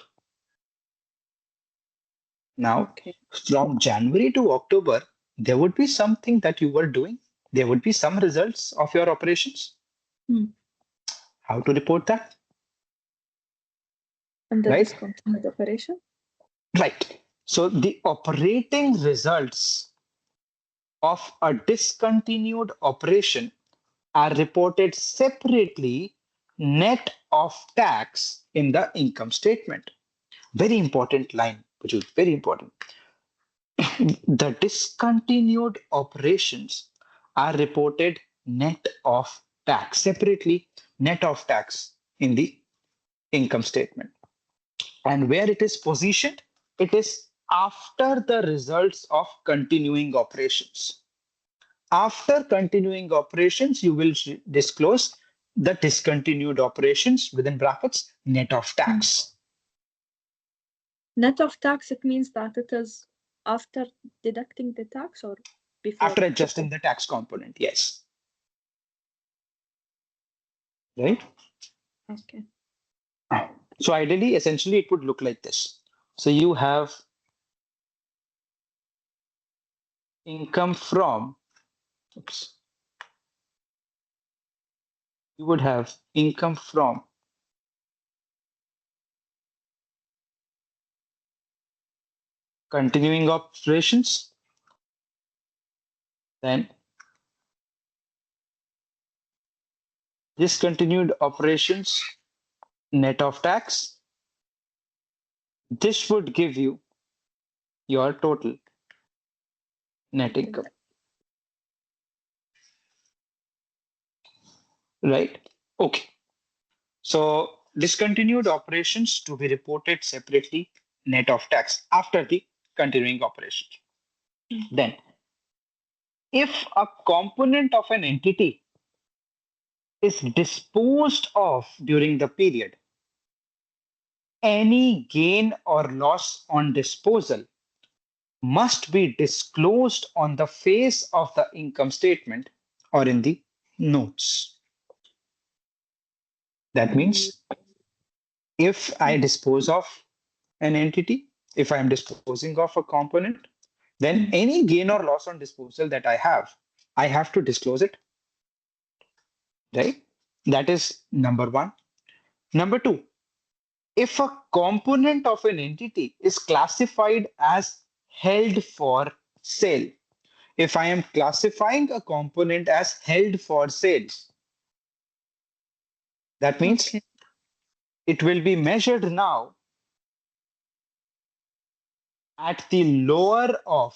S1: Now,
S2: Okay.
S1: from January to October, there would be something that you were doing. There would be some results of your operations. How to report that?
S2: And the
S1: Right?
S2: discontinued operation?
S1: Right. So the operating results of a discontinued operation are reported separately net of tax in the income statement. Very important line, Vijay, very important. The discontinued operations are reported net of tax, separately net of tax in the income statement. And where it is positioned, it is after the results of continuing operations. After continuing operations, you will disclose the discontinued operations within brackets net of tax.
S2: Net of tax, it means that it is after deducting the tax or before?
S1: After adjusting the tax component, yes. Right?
S2: Okay.
S1: So ideally, essentially, it would look like this. So you have income from, oops, you would have income from continuing operations, then discontinued operations net of tax. This would give you your total net income, right? Okay. So discontinued operations to be reported separately net of tax after the continuing operations. Then, if a component of an entity is disposed of during the period, any gain or loss on disposal must be disclosed on the face of the income statement or in the notes. That means if I dispose of an entity, if I am disposing of a component, then any gain or loss on disposal that I have to disclose it, right? That is number one. Number two, if a component of an entity is classified as held for sale, if I am classifying a component as held for sale, that means it will be measured now at the lower of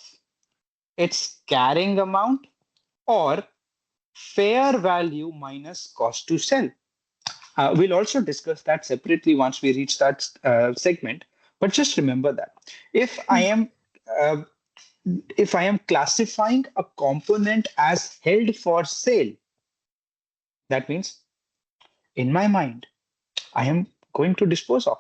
S1: its carrying amount or fair value minus cost to sell. We'll also discuss that separately once we reach that segment. But just remember that if I am uh, if I am classifying a component as held for sale, that means in my mind I am going to dispose of,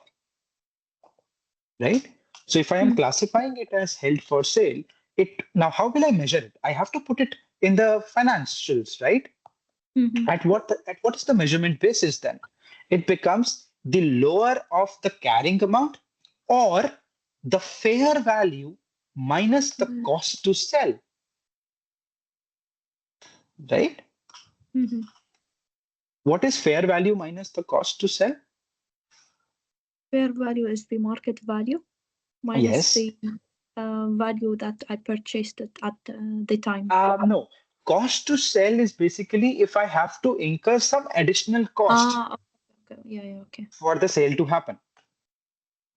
S1: right? So if I am classifying it as held for sale, it now how will I measure it? I have to put it in the financials, right? At what is the measurement basis then? It becomes the lower of the carrying amount or the fair value minus the cost to sell, right? What is fair value minus the cost to sell?
S2: Fair value is the market value minus
S1: Yes.
S2: the value that I purchased it at the time.
S1: No. Cost to sell is basically if I have to incur some additional cost
S2: Okay. Yeah, okay.
S1: for the sale to happen.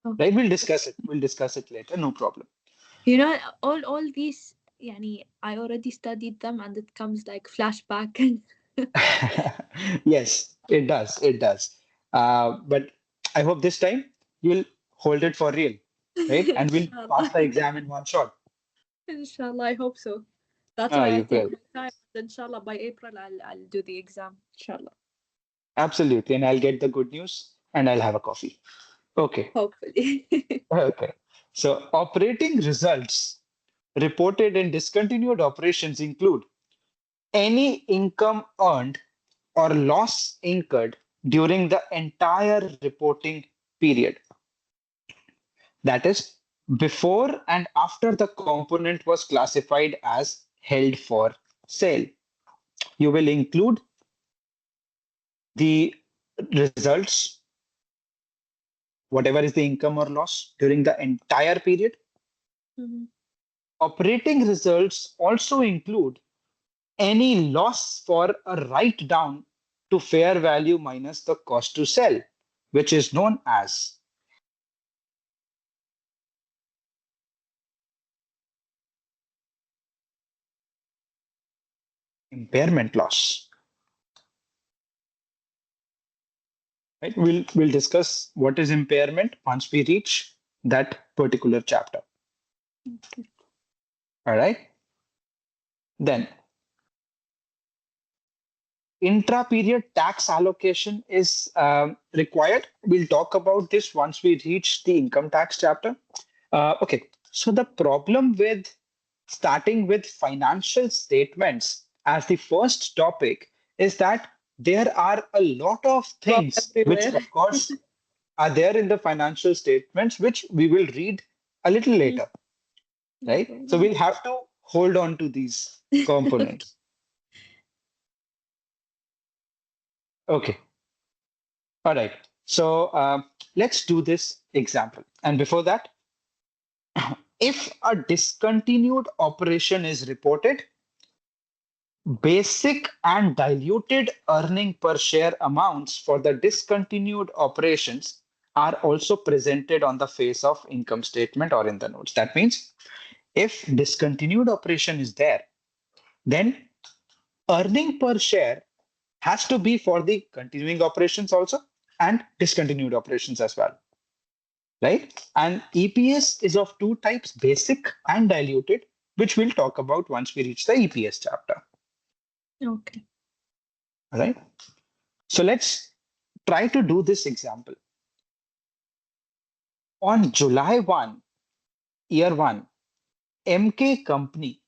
S2: Okay.
S1: Right? We'll discuss it. We'll discuss it later. No problem.
S2: You know, all these, yani, I already studied them and it comes like flashback.
S1: Yes, it does. It does. But I hope this time you'll hold it for real, right? And we'll pass
S2: Inshallah.
S1: the exam in one shot.
S2: Inshallah, I hope so. That's
S1: Ah,
S2: why I
S1: you
S2: take
S1: will.
S2: my time. Inshallah, by April, I'll do the exam. Inshallah.
S1: Absolutely. And I'll get the good news and I'll have a coffee. Okay.
S2: Hopefully.
S1: Okay. So operating results reported in discontinued operations include any income earned or loss incurred during the entire reporting period. That is, before and after the component was classified as held for sale. You will include the results, whatever is the income or loss during the entire period. Operating results also include any loss for a write down to fair value minus the cost to sell, which is known as impairment loss. Right? We'll discuss what is impairment once we reach that particular chapter.
S2: Okay.
S1: All right. Then intra-period tax allocation is required. We'll talk about this once we reach the income tax chapter. Okay, so the problem with starting with financial statements as the first topic is that there are a lot of
S2: From
S1: things which,
S2: everywhere.
S1: of course, are there in the financial statements, which we will read a little
S2: Mm,
S1: later,
S2: no
S1: right? So
S2: problem.
S1: we'll have to hold on to these
S2: Okay.
S1: components. Okay. All right. So let's do this example. And before that, if a discontinued operation is reported, basic and diluted earning per share amounts for the discontinued operations are also presented on the face of income statement or in the notes. That means if discontinued operation is there, then earning per share has to be for the continuing operations also and discontinued operations as well. Right? And EPS is of two types, basic and diluted, which we'll talk about once we reach the EPS chapter.
S2: Okay.
S1: All right. So let's try to do this example. On July 1, year 1, MK company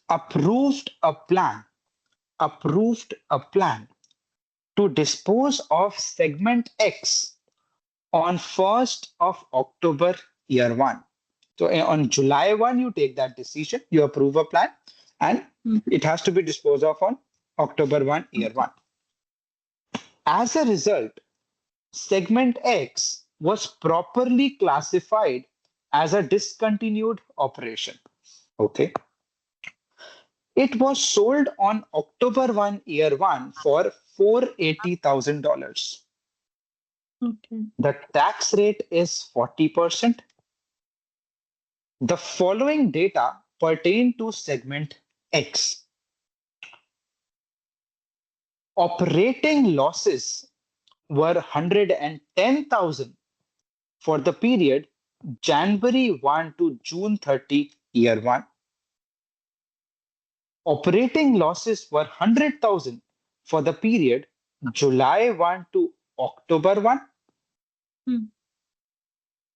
S1: approved a plan, approved a plan to dispose of segment X on 1st of October, year 1. So on July 1, you take that decision, you approve a plan, and it has to be disposed of on October 1, year 1. As a result, segment X was properly classified as a discontinued operation. Okay. It was sold on October 1, year 1 for $480,000.
S2: Okay.
S1: The tax rate is 40%. The following data pertain to segment X. Operating losses were 110,000 for the period January 1 to June 30, year 1. Operating losses were 100,000 for the period July 1 to October 1.
S2: Hmm.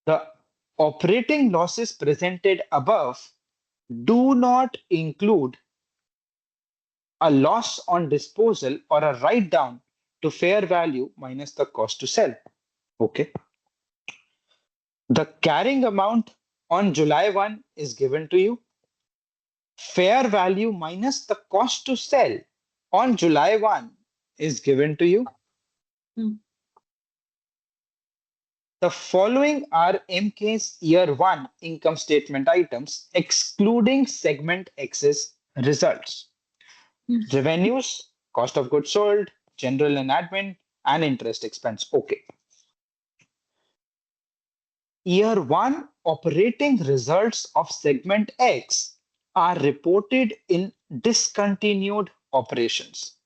S1: The operating losses presented above do not include a loss on disposal or a write down to fair value minus the cost to sell. Okay. The carrying amount on July 1 is given to you. Fair value minus the cost to sell on July 1 is given to you.
S2: Hmm.
S1: The following are MK's year 1 income statement items excluding segment X's results.
S2: Hmm.
S1: Revenues, cost of goods sold, general and admin, and interest expense. Okay. Year 1 operating results of segment X are reported in discontinued operations.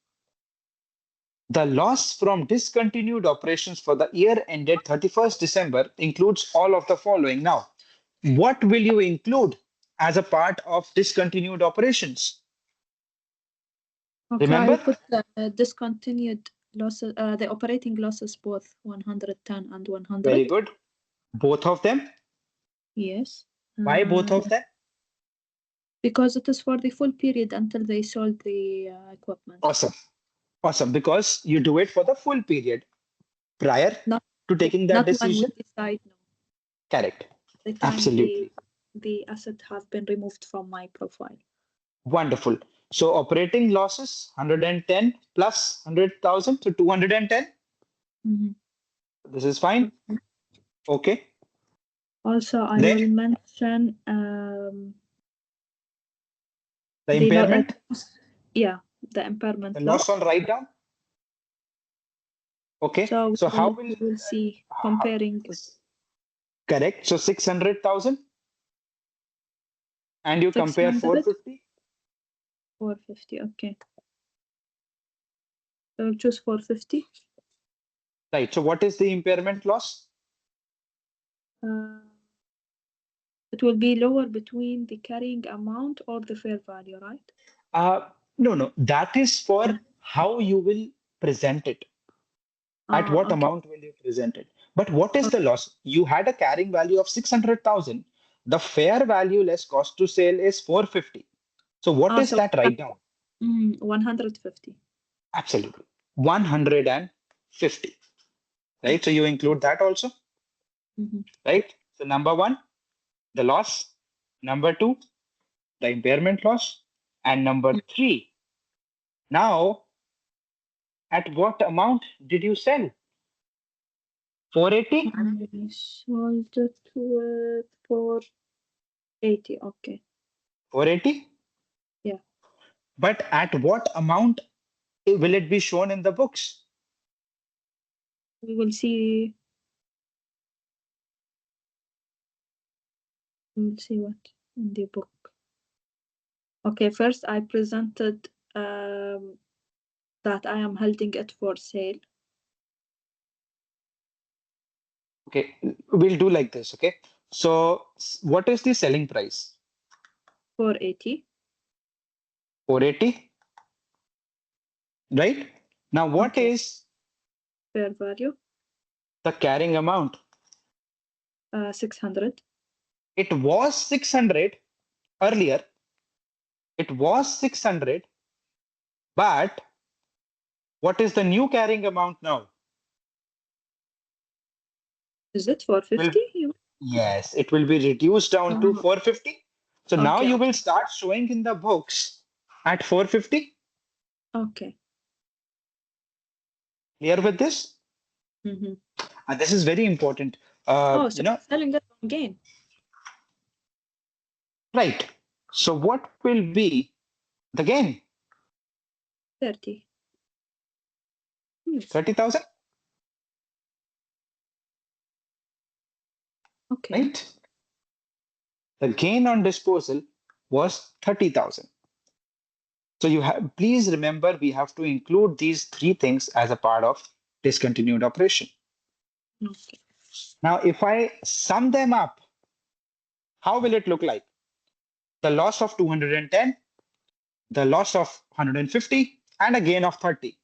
S1: The loss from discontinued operations for the year ended 31st December includes all of the following. Now, what will you include as a part of discontinued operations?
S2: Okay, I will
S1: Remember?
S2: put the discontinued losses, the operating losses, both 110 and
S1: Very
S2: 100.
S1: good. Both of them.
S2: Yes.
S1: Why both of them?
S2: Because it is for the full period until they sold the equipment.
S1: Awesome. Awesome. Because you do it for the full period prior
S2: Not
S1: to taking that
S2: not when we
S1: decision.
S2: decide no.
S1: Correct.
S2: The time
S1: Absolutely.
S2: the asset has been removed from my profile.
S1: Wonderful. So operating losses 110 plus 100,000, so 210.
S2: Mhm.
S1: This is fine. Okay.
S2: Also, I
S1: Then
S2: will mention
S1: the impairment.
S2: Yeah, the impairment
S1: The
S2: loss.
S1: loss on write down. Okay.
S2: So
S1: So how will
S2: we will see
S1: how-
S2: comparing
S1: correct? So 600,000 and you compare
S2: 600,
S1: 450.
S2: 450. Okay. So we'll choose 450.
S1: Right. So what is the impairment loss?
S2: Uh, it will be lower between the carrying amount or the fair value, right?
S1: No. That is for how you will present it. At what
S2: Okay.
S1: amount will you present it? But what is the loss? You had a carrying value of 600,000. The fair value less cost to sale is 450. So what is
S2: So
S1: that write down?
S2: 150.
S1: Absolutely. 150. Right. So you include that also.
S2: Mm-hmm.
S1: Right. So number one, the loss. Number two, the impairment loss. And number three, now at what amount did you sell? 480?
S2: I sold it with 480. Okay.
S1: 480?
S2: Yeah.
S1: But at what amount will it be shown in the books?
S2: We will see. We'll see what in the book. Okay. First, I presented that I am holding it for sale.
S1: Okay, we'll do like this. Okay, so what is the selling price?
S2: 480.
S1: 480, right? Now, what
S2: Okay.
S1: is
S2: Fair value.
S1: the carrying amount?
S2: 600.
S1: It was 600 earlier. It was 600, but what is the new carrying amount now?
S2: Is it
S1: Will
S2: 450?
S1: Yes, it will be reduced down to 450. So now
S2: Okay.
S1: you will start showing in the books at 450.
S2: Okay.
S1: Clear with this?
S2: Mm-hmm.
S1: And this is very important.
S2: So selling it again.
S1: Right. So what will be the gain?
S2: 30.
S1: 30,000,
S2: Okay.
S1: right? The gain on disposal was 30,000. So please remember we have to include these three things as a part of discontinued operation.
S2: Okay.
S1: Now, if I sum them up, how will it look like? The loss of 210, the loss of 150, and a gain of 30.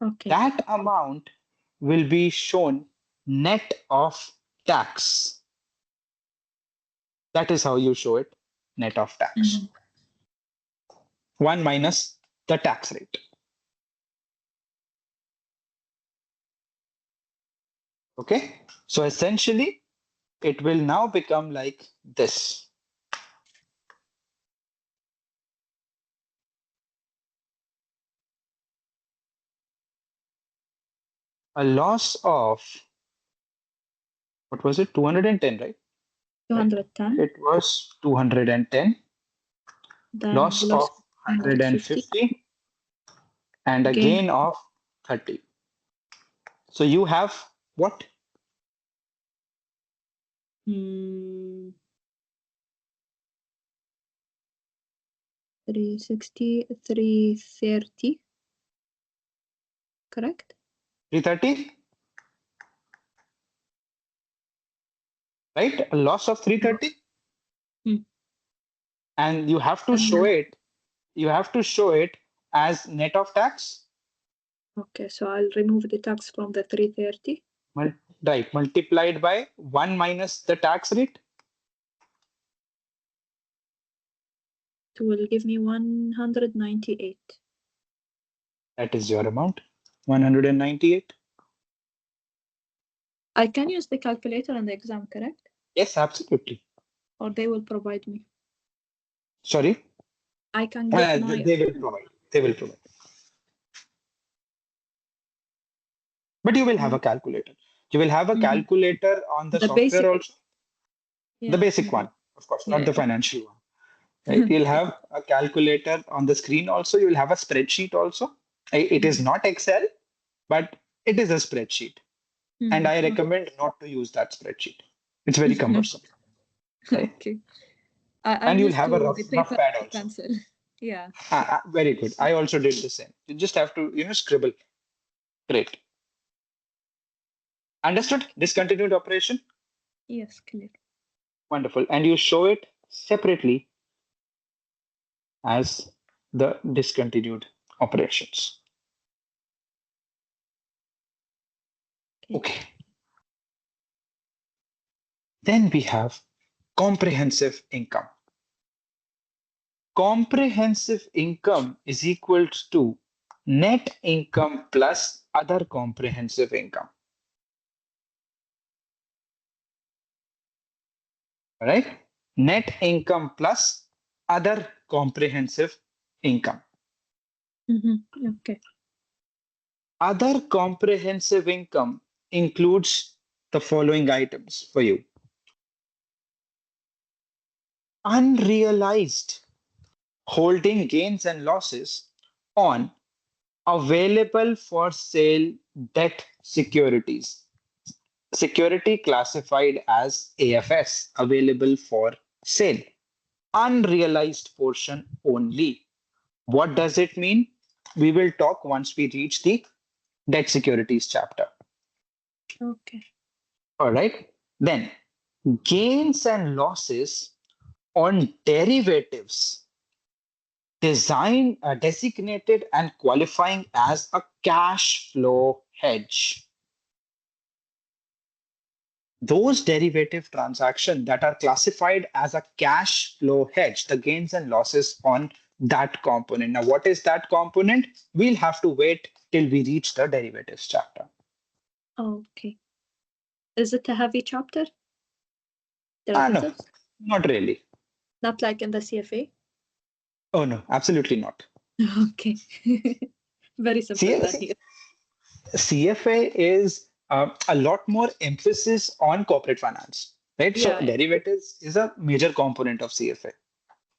S2: Okay.
S1: That amount will be shown net of tax. That is how you show it, net of tax.
S2: Mm-hmm.
S1: 1 minus the tax rate. Okay, so essentially it will now become like this. A loss of, what was it, 210, right?
S2: 210.
S1: It was 210,
S2: Then
S1: loss
S2: we
S1: of
S2: lost 150.
S1: 150, and a
S2: Gain.
S1: gain of 30. So you have what?
S2: 360, 330. Correct?
S1: 330, right? A loss of 330.
S2: Hmm.
S1: And you have to show it as net of tax.
S2: Okay, so I'll remove the tax from the 330.
S1: Right, multiplied by 1 minus the tax rate.
S2: It will give me 198.
S1: That is your amount, 198.
S2: I can use the calculator in the exam, correct?
S1: Yes, absolutely.
S2: Or they will provide me.
S1: Sorry?
S2: I can get my.
S1: They will provide. They will provide. But you will have a calculator. You will have a calculator on the
S2: The
S1: software
S2: basic.
S1: also. The
S2: Yeah.
S1: basic one, of course, not
S2: Yeah.
S1: the financial one. right? You'll have a calculator on the screen also. You'll have a spreadsheet also. It is not Excel, but it is a spreadsheet. And I recommend not to use that spreadsheet. It's very cumbersome, right?
S2: Okay. I
S1: And you'll
S2: used
S1: have a
S2: to the
S1: rough
S2: paper
S1: pad
S2: and
S1: also.
S2: pencil. Yeah.
S1: Very good. I also did the same. You just have to, scribble. Great. Understood? Discontinued operation?
S2: Yes, clear.
S1: Wonderful. And you show it separately as the discontinued operations. Okay. Then we have comprehensive income. Comprehensive income is equal to net income plus other comprehensive income. All right? Net income plus other comprehensive income.
S2: Okay.
S1: Other comprehensive income includes the following items for you. Unrealized holding gains and losses on available for sale debt securities. Security classified as AFS, available for sale. Unrealized portion only. What does it mean? We will talk once we reach the debt securities chapter.
S2: Okay.
S1: All right. Then gains and losses on derivatives designated and qualifying as a cash flow hedge. Those derivative transactions that are classified as a cash flow hedge, the gains and losses on that component. Now, what is that component? We'll have to wait till we reach the derivatives chapter.
S2: Okay. Is it a heavy chapter?
S1: No,
S2: Derivatives?
S1: not really.
S2: Not like in the CFA?
S1: Oh, no, absolutely not.
S2: Okay. Very simple then here.
S1: CFA is a lot more emphasis on corporate finance, right? So
S2: Yeah.
S1: derivatives is a major component of CFA.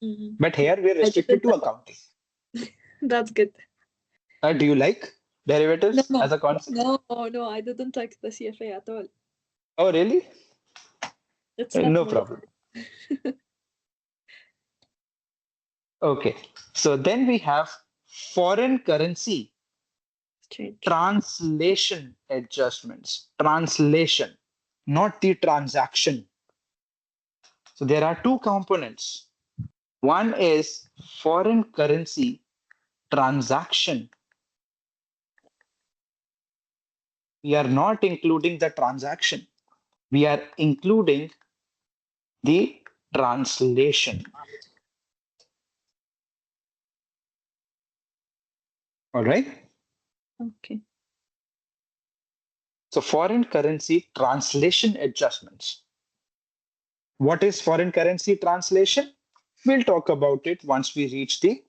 S2: Mhm.
S1: But here we're
S2: I
S1: restricted
S2: didn't
S1: to accounting.
S2: That's good.
S1: Do you like derivatives
S2: No,
S1: as a concept?
S2: no, I didn't like the CFA at all.
S1: Oh, really?
S2: It's not
S1: No
S2: my
S1: problem. Okay. So then we have foreign currency
S2: change.
S1: translation adjustments. Translation, not the transaction. So there are two components. One is foreign currency transaction. We are not including the transaction. We are including the translation. All right.
S2: Okay.
S1: So foreign currency translation adjustments. What is foreign currency translation? We'll talk about it once we reach the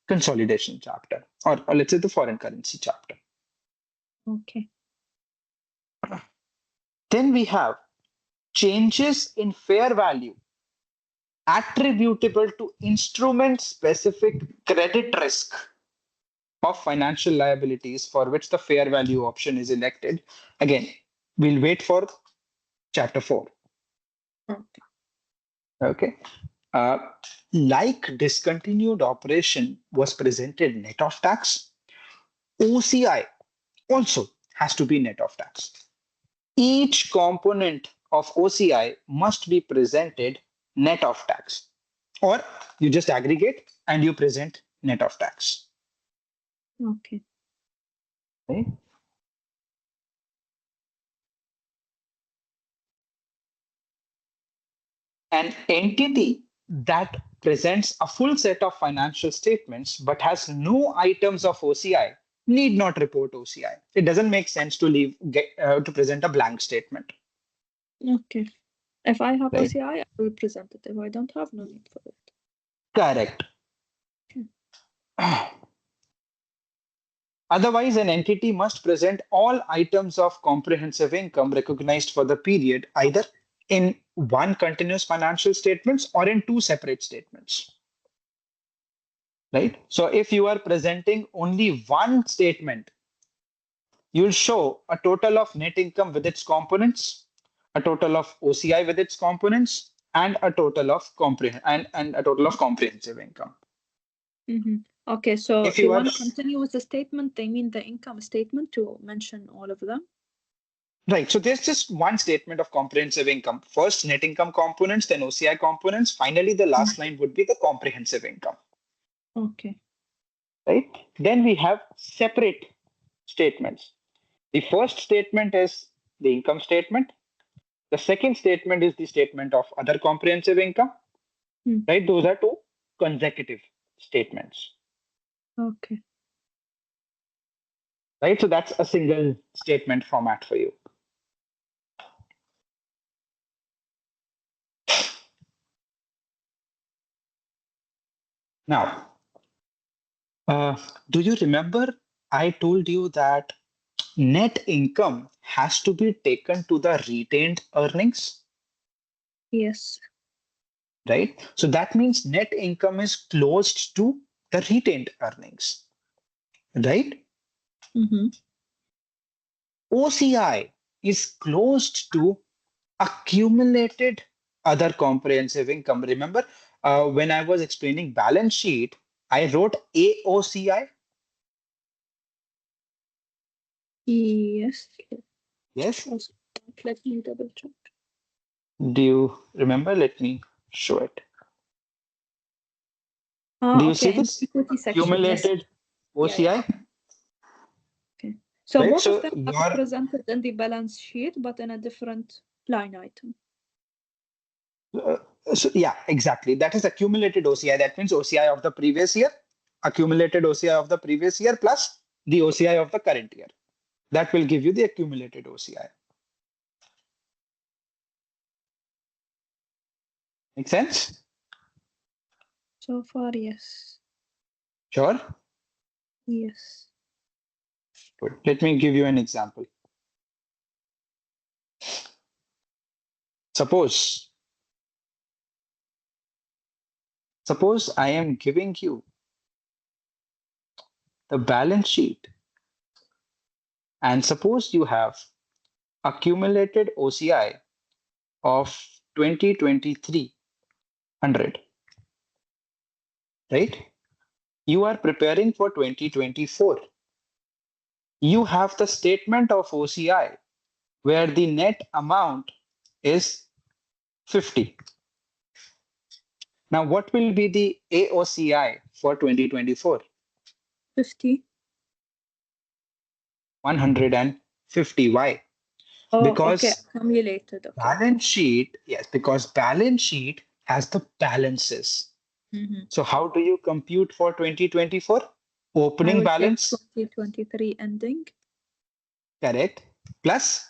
S1: consolidation chapter, or let's say the foreign currency chapter.
S2: Okay.
S1: Then we have changes in fair value attributable to instrument specific credit risk of financial liabilities for which the fair value option is elected. Again, we'll wait for chapter 4.
S2: Okay.
S1: Okay. Uh, like discontinued operation was presented net of tax, OCI also has to be net of tax. Each component of OCI must be presented net of tax, or you just aggregate and you present net of tax.
S2: Okay.
S1: Okay. An entity that presents a full set of financial statements but has no items of OCI need not report OCI. It doesn't make sense to to present a blank statement.
S2: Okay. If I have
S1: Right?
S2: OCI, I will present it. If I don't have, no need for it.
S1: Correct. Otherwise, an entity must present all items of comprehensive income recognized for the period either in one continuous financial statements or in two separate statements. right? So if you are presenting only one statement, you'll show a total of net income with its components, a total of OCI with its components, and a total of comprehensive income.
S2: Mm-hmm. Okay, so
S1: If
S2: if you
S1: you are
S2: want to continue with the statement, they mean the income statement to mention all of them.
S1: right, so there's just one statement of comprehensive income. First, net income components, then OCI components. Finally, the last line would be the comprehensive income,
S2: Okay.
S1: right? Then we have separate statements. The first statement is the income statement. The second statement is the statement of other comprehensive income,
S2: Hmm.
S1: right? Those are two consecutive statements,
S2: Okay.
S1: right? So that's a single statement format for you. Now, do you remember I told you that net income has to be taken to the retained earnings,
S2: Yes.
S1: right? So that means net income is closed to the retained earnings, right?
S2: Mm-hmm.
S1: OCI is closed to accumulated other comprehensive income. Remember, when I was explaining balance sheet, I wrote AOCI.
S2: Yes.
S1: Yes.
S2: Also, let me double check.
S1: Do you remember? Let me show it. Do
S2: Ah,
S1: you see
S2: okay, in
S1: this
S2: the equity section. Yes.
S1: accumulated
S2: Yeah, yeah.
S1: OCI?
S2: Okay. So
S1: Right.
S2: both of
S1: So
S2: them are
S1: your
S2: presented in the balance sheet, but in a different line item.
S1: uh, so yeah, exactly. That is accumulated OCI. That means OCI of the previous year, accumulated OCI of the previous year plus the OCI of the current year. That will give you the accumulated OCI. Make sense?
S2: So far, yes.
S1: Sure.
S2: Yes.
S1: Good. Let me give you an example. Suppose, suppose I am giving you the balance sheet, and suppose you have accumulated OCI of 2023 100, right? You are preparing for 2024. You have the statement of OCI where the net amount is 50. Now, what will be the AOCI for 2024?
S2: 50.
S1: 150. Why?
S2: Oh, okay.
S1: Because
S2: Accumulated. Okay.
S1: balance sheet, yes, because balance sheet has the balances.
S2: Mm-hmm.
S1: So how do you compute for 2024?
S2: I
S1: Opening
S2: will take
S1: balance,
S2: 2023 ending.
S1: correct, plus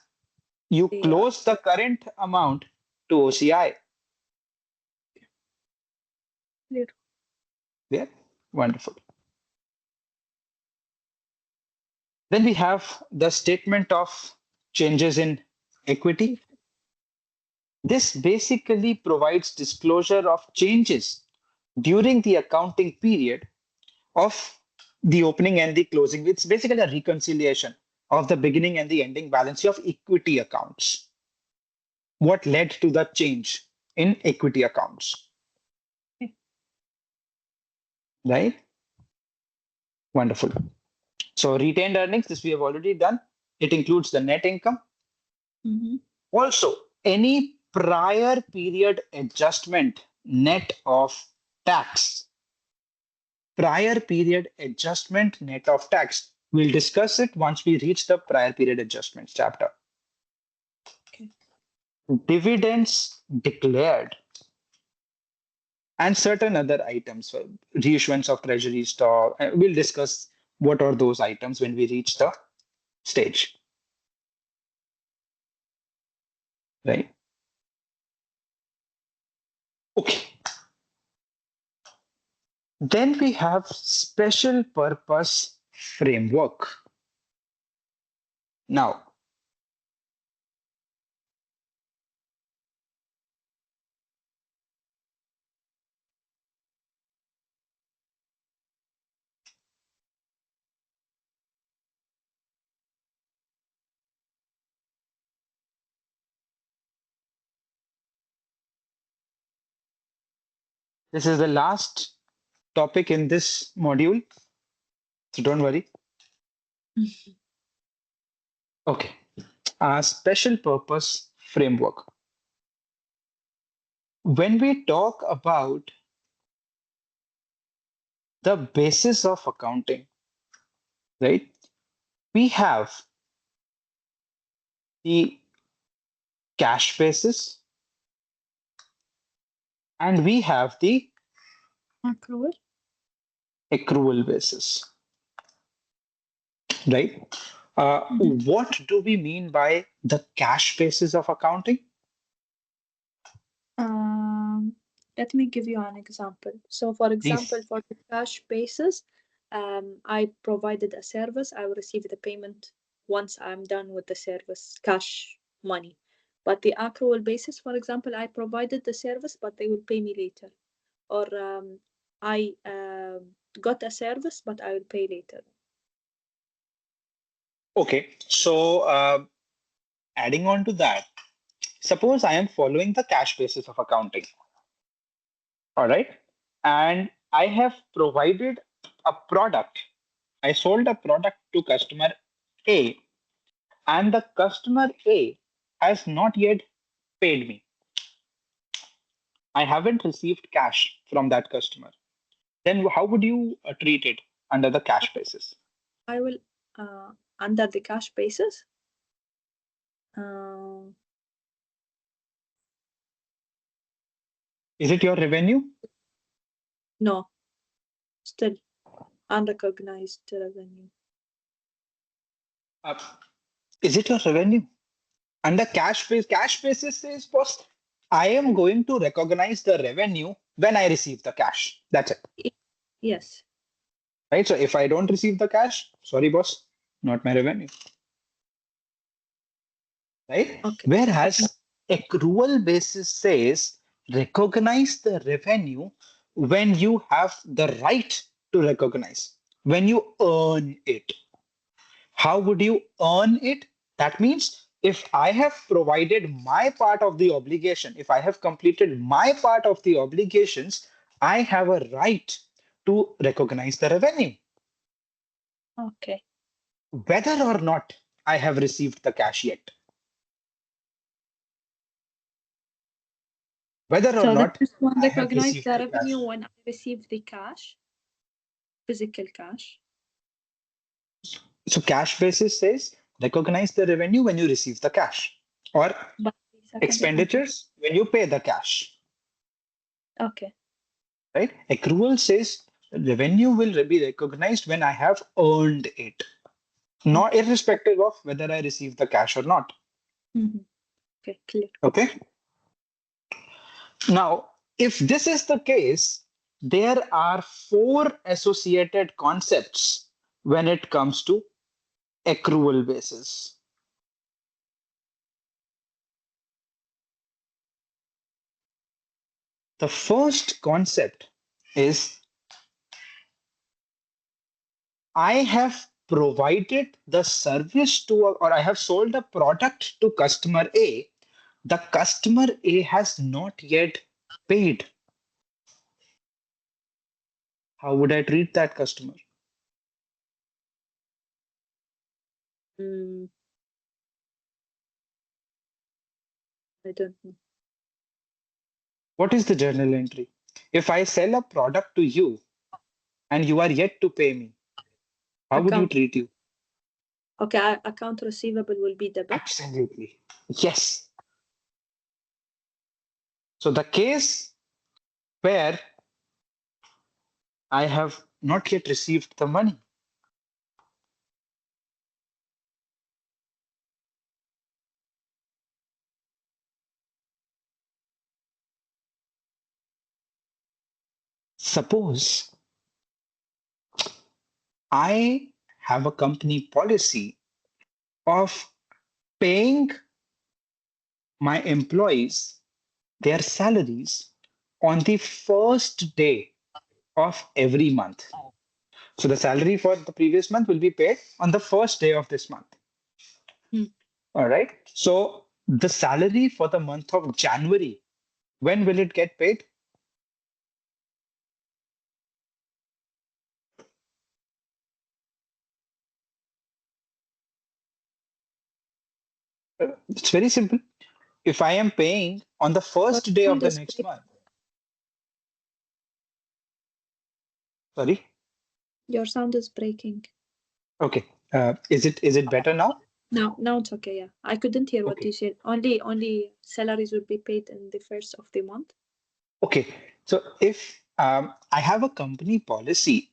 S1: you
S2: The
S1: close the current amount to OCI.
S2: clear.
S1: Yeah, wonderful. Then we have the statement of changes in equity. This basically provides disclosure of changes during the accounting period of the opening and the closing. It's basically a reconciliation of the beginning and the ending balance of equity accounts. What led to the change in equity accounts,
S2: Okay.
S1: right? Wonderful. So retained earnings, this we have already done. It includes the net income.
S2: Mm-hmm.
S1: Also, any prior period adjustment net of tax. Prior period adjustment net of tax. We'll discuss it once we reach the prior period adjustments chapter.
S2: Okay.
S1: Dividends declared and certain other items, reissuance of treasury stock. We'll discuss what are those items when we reach the stage, right? Okay. Then we have special purpose framework. Now, This is the last topic in this module, so don't worry. Okay. Special purpose framework. When we talk about the basis of accounting, right, we have the cash basis and we have the
S2: Accrual.
S1: accrual basis, right? What do we mean by the cash basis of accounting?
S2: Um, Let me give you an example. So, for example,
S1: Please.
S2: for the cash basis, I provided a service. I will receive the payment once I'm done with the service, cash money. But the accrual basis, for example, I provided the service, but they will pay me later. Or I got a service, but I will pay later.
S1: Okay, so adding on to that, suppose I am following the cash basis of accounting, all right, and I have provided a product. I sold a product to customer A, and the customer A has not yet paid me. I haven't received cash from that customer. Then how would you treat it under the cash basis?
S2: I will, under the cash basis, uh,
S1: Is it your revenue?
S2: no, still unrecognized revenue.
S1: Uh, is it your revenue? Under cash basis says, boss, I am going to recognize the revenue when I receive the cash. That's it.
S2: Yes.
S1: Right? So if I don't receive the cash, sorry, boss, not my revenue. Right?
S2: Okay.
S1: Whereas accrual basis says recognize the revenue when you have the right to recognize, when you earn it. How would you earn it? That means if I have provided my part of the obligation, if I have completed my part of the obligations, I have a right to recognize the revenue,
S2: Okay.
S1: whether or not I have received the cash yet. Whether or
S2: So the
S1: not
S2: first one
S1: I have
S2: recognize
S1: received
S2: the
S1: the cash.
S2: revenue when I receive the cash, physical cash.
S1: So cash basis says recognize the revenue when you receive the cash, or
S2: But the second one,
S1: expenditures when you pay the cash.
S2: okay.
S1: Right? Accrual says revenue will be recognized when I have earned it, not
S2: Okay.
S1: irrespective of whether I receive the cash or not.
S2: Mm-hmm. Okay, clear.
S1: Okay. Now, if this is the case, there are four associated concepts when it comes to accrual basis. The first concept is I have provided the service to, or I have sold a product to customer A. The customer A has not yet paid. How would I treat that customer?
S2: Mm, I don't know.
S1: What is the journal entry? If I sell a product to you and you are yet to pay me, how would you
S2: Account.
S1: treat you?
S2: Okay, account receivable will be debit.
S1: Absolutely. Yes. So the case where I have not yet received the money, suppose I have a company policy of paying my employees their salaries on the first day of every month. So the salary for the previous month will be paid on the first day of this month.
S2: Mm.
S1: All right. So the salary for the month of January, when will it get paid? It's very simple. If I am paying on the
S2: Your
S1: first day of
S2: sound
S1: the
S2: is
S1: next
S2: break-
S1: month, sorry.
S2: your sound is breaking.
S1: Okay. Is it better now?
S2: Now it's okay. Yeah, I couldn't hear what
S1: Okay.
S2: you said. Only salaries will be paid in the first of the month.
S1: Okay. So if I have a company policy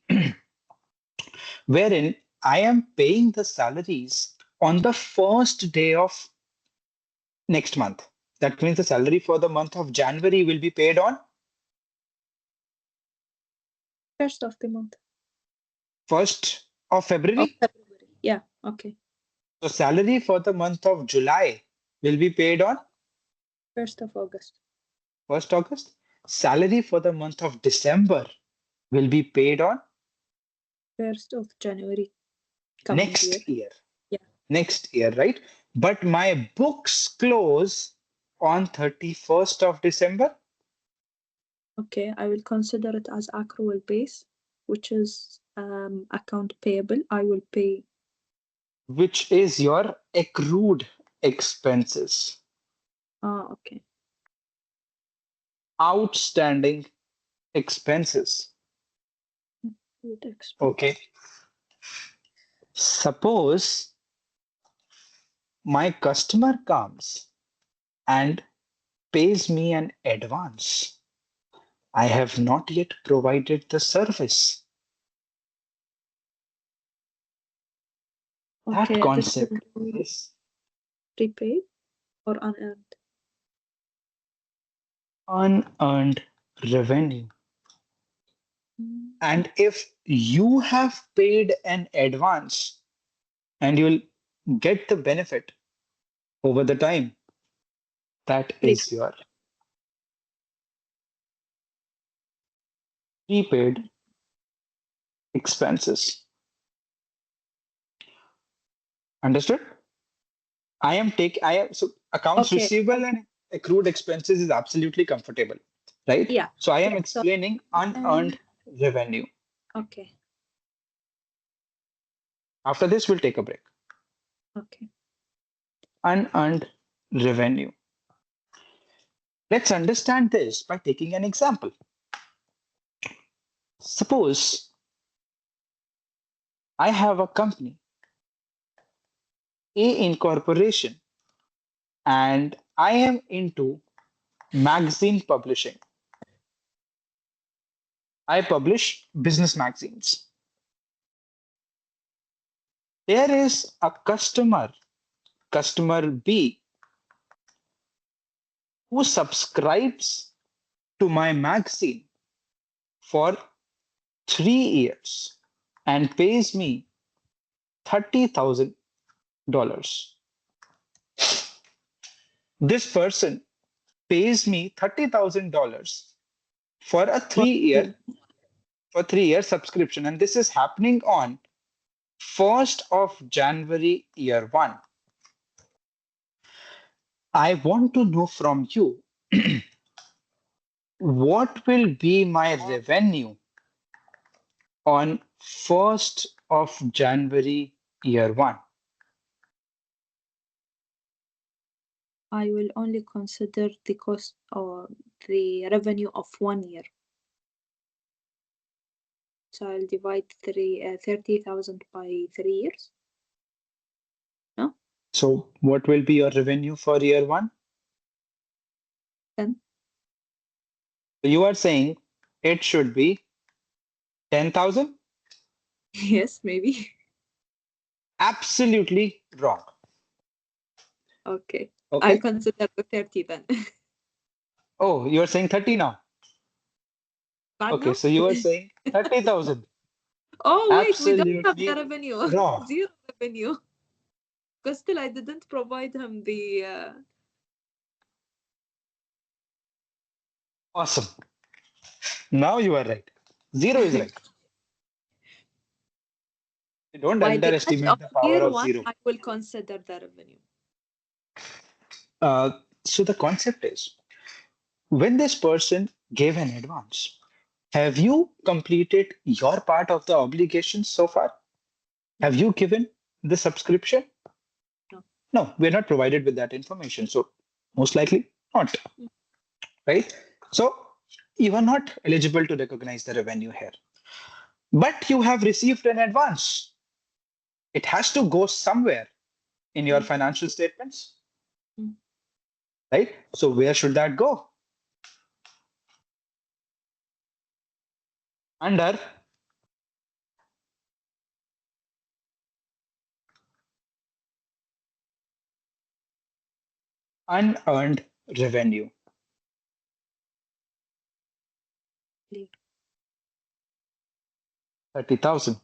S1: wherein I am paying the salaries on the first day of next month. That means the salary for the month of January will be paid on
S2: First of the month
S1: 1st of
S2: of
S1: February.
S2: February. Yeah. Okay.
S1: So salary for the month of July will be paid on
S2: 1st of August.
S1: 1st August. Salary for the month of December will be paid on
S2: 1st of January coming year.
S1: next year.
S2: Yeah.
S1: Next year, right? But my books close on 31st of December,
S2: Okay. I will consider it as accrual base, which is account payable. I will pay.
S1: which is your accrued expenses,
S2: Okay.
S1: outstanding expenses.
S2: With expense.
S1: Okay. Suppose my customer comes and pays me an advance. I have not yet provided the service. That
S2: Okay. This will
S1: concept
S2: be
S1: is
S2: prepaid or unearned.
S1: unearned revenue.
S2: Mm.
S1: And if you have paid an advance and you'll get the benefit over the time, that is
S2: Prepaid.
S1: your prepaid expenses. Understood? I am so accounts
S2: Okay.
S1: receivable and accrued expenses is absolutely comfortable, right?
S2: Yeah.
S1: So I am
S2: So
S1: explaining unearned
S2: um,
S1: revenue.
S2: okay.
S1: After this, we'll take a break.
S2: Okay.
S1: Unearned revenue. Let's understand this by taking an example. Suppose I have a company, A Incorporation, and I am into magazine publishing. I publish business magazines. There is a customer B, who subscribes to my magazine for 3 years and pays me $30,000. This person pays me $30,000 for a
S2: For
S1: 3 year
S2: free.
S1: for 3 year subscription, and this is happening on 1st of January year one. I want to know from you what will be my revenue on 1st of January year one.
S2: I will only consider the cost or the revenue of 1 year. So I'll divide 30,000 by 3 years. No?
S1: So what will be your revenue for year one?
S2: Then
S1: You are saying it should be 10,000?
S2: yes, maybe.
S1: Absolutely wrong.
S2: Okay. I'll
S1: Okay.
S2: consider the 30 then.
S1: Oh, you are saying 30 now.
S2: Bad
S1: Okay,
S2: now?
S1: so you are saying 30,000.
S2: Oh, wait, we don't have the
S1: Absolutely
S2: revenue.
S1: wrong.
S2: Zero revenue. Because still I didn't provide him the
S1: Awesome. Now you are right. Zero is right. Don't
S2: by the end of
S1: underestimate the power
S2: year
S1: of
S2: one,
S1: zero.
S2: I will consider the revenue.
S1: So the concept is when this person gave an advance, have you completed your part of the obligation so far?
S2: No,
S1: Have you given the subscription?
S2: no.
S1: No, we're not provided with that information. So most likely not, right? So you are not eligible to recognize the revenue here. But you have received an advance. It has to go somewhere in your financial statements, right? So where should that go? Under unearned revenue. 30,000.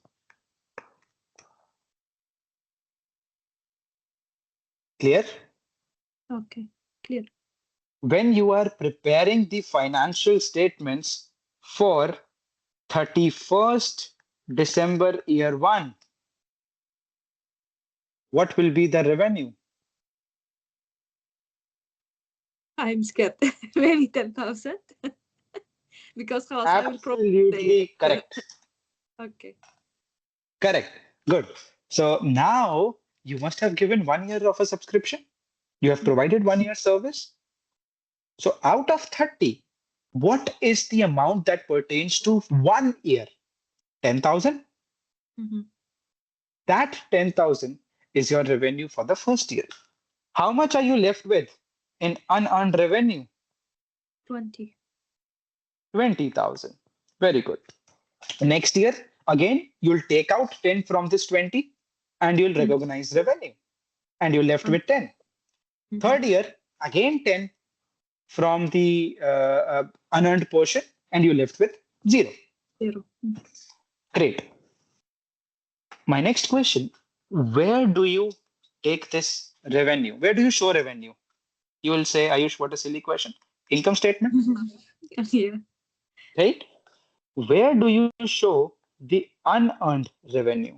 S1: Clear?
S2: Okay, clear.
S1: When you are preparing the financial statements for 31st December year 1, what will be the revenue?
S2: I'm scared. Maybe 10,000. Because خلاص I will probably
S1: Absolutely correct.
S2: Okay.
S1: Correct. Good. So now you must have given 1 year of a subscription. You have provided 1 year service. So out of 30, what is the amount that pertains to 1 year? 10,000? That 10,000 is your revenue for the first year. How much are you left with in unearned revenue?
S2: 20.
S1: 20,000. Very good. Next year, again, you'll take out 10 from this 20 and you'll recognize revenue and you're left with 10. Third year, again 10 from the unearned portion and you're left with 0.
S2: 0.
S1: Great. My next question, where do you take this revenue? Where do you show revenue? You will say, Ayush, what a silly question. Income statement,
S2: Yeah.
S1: right? Where do you show the unearned revenue?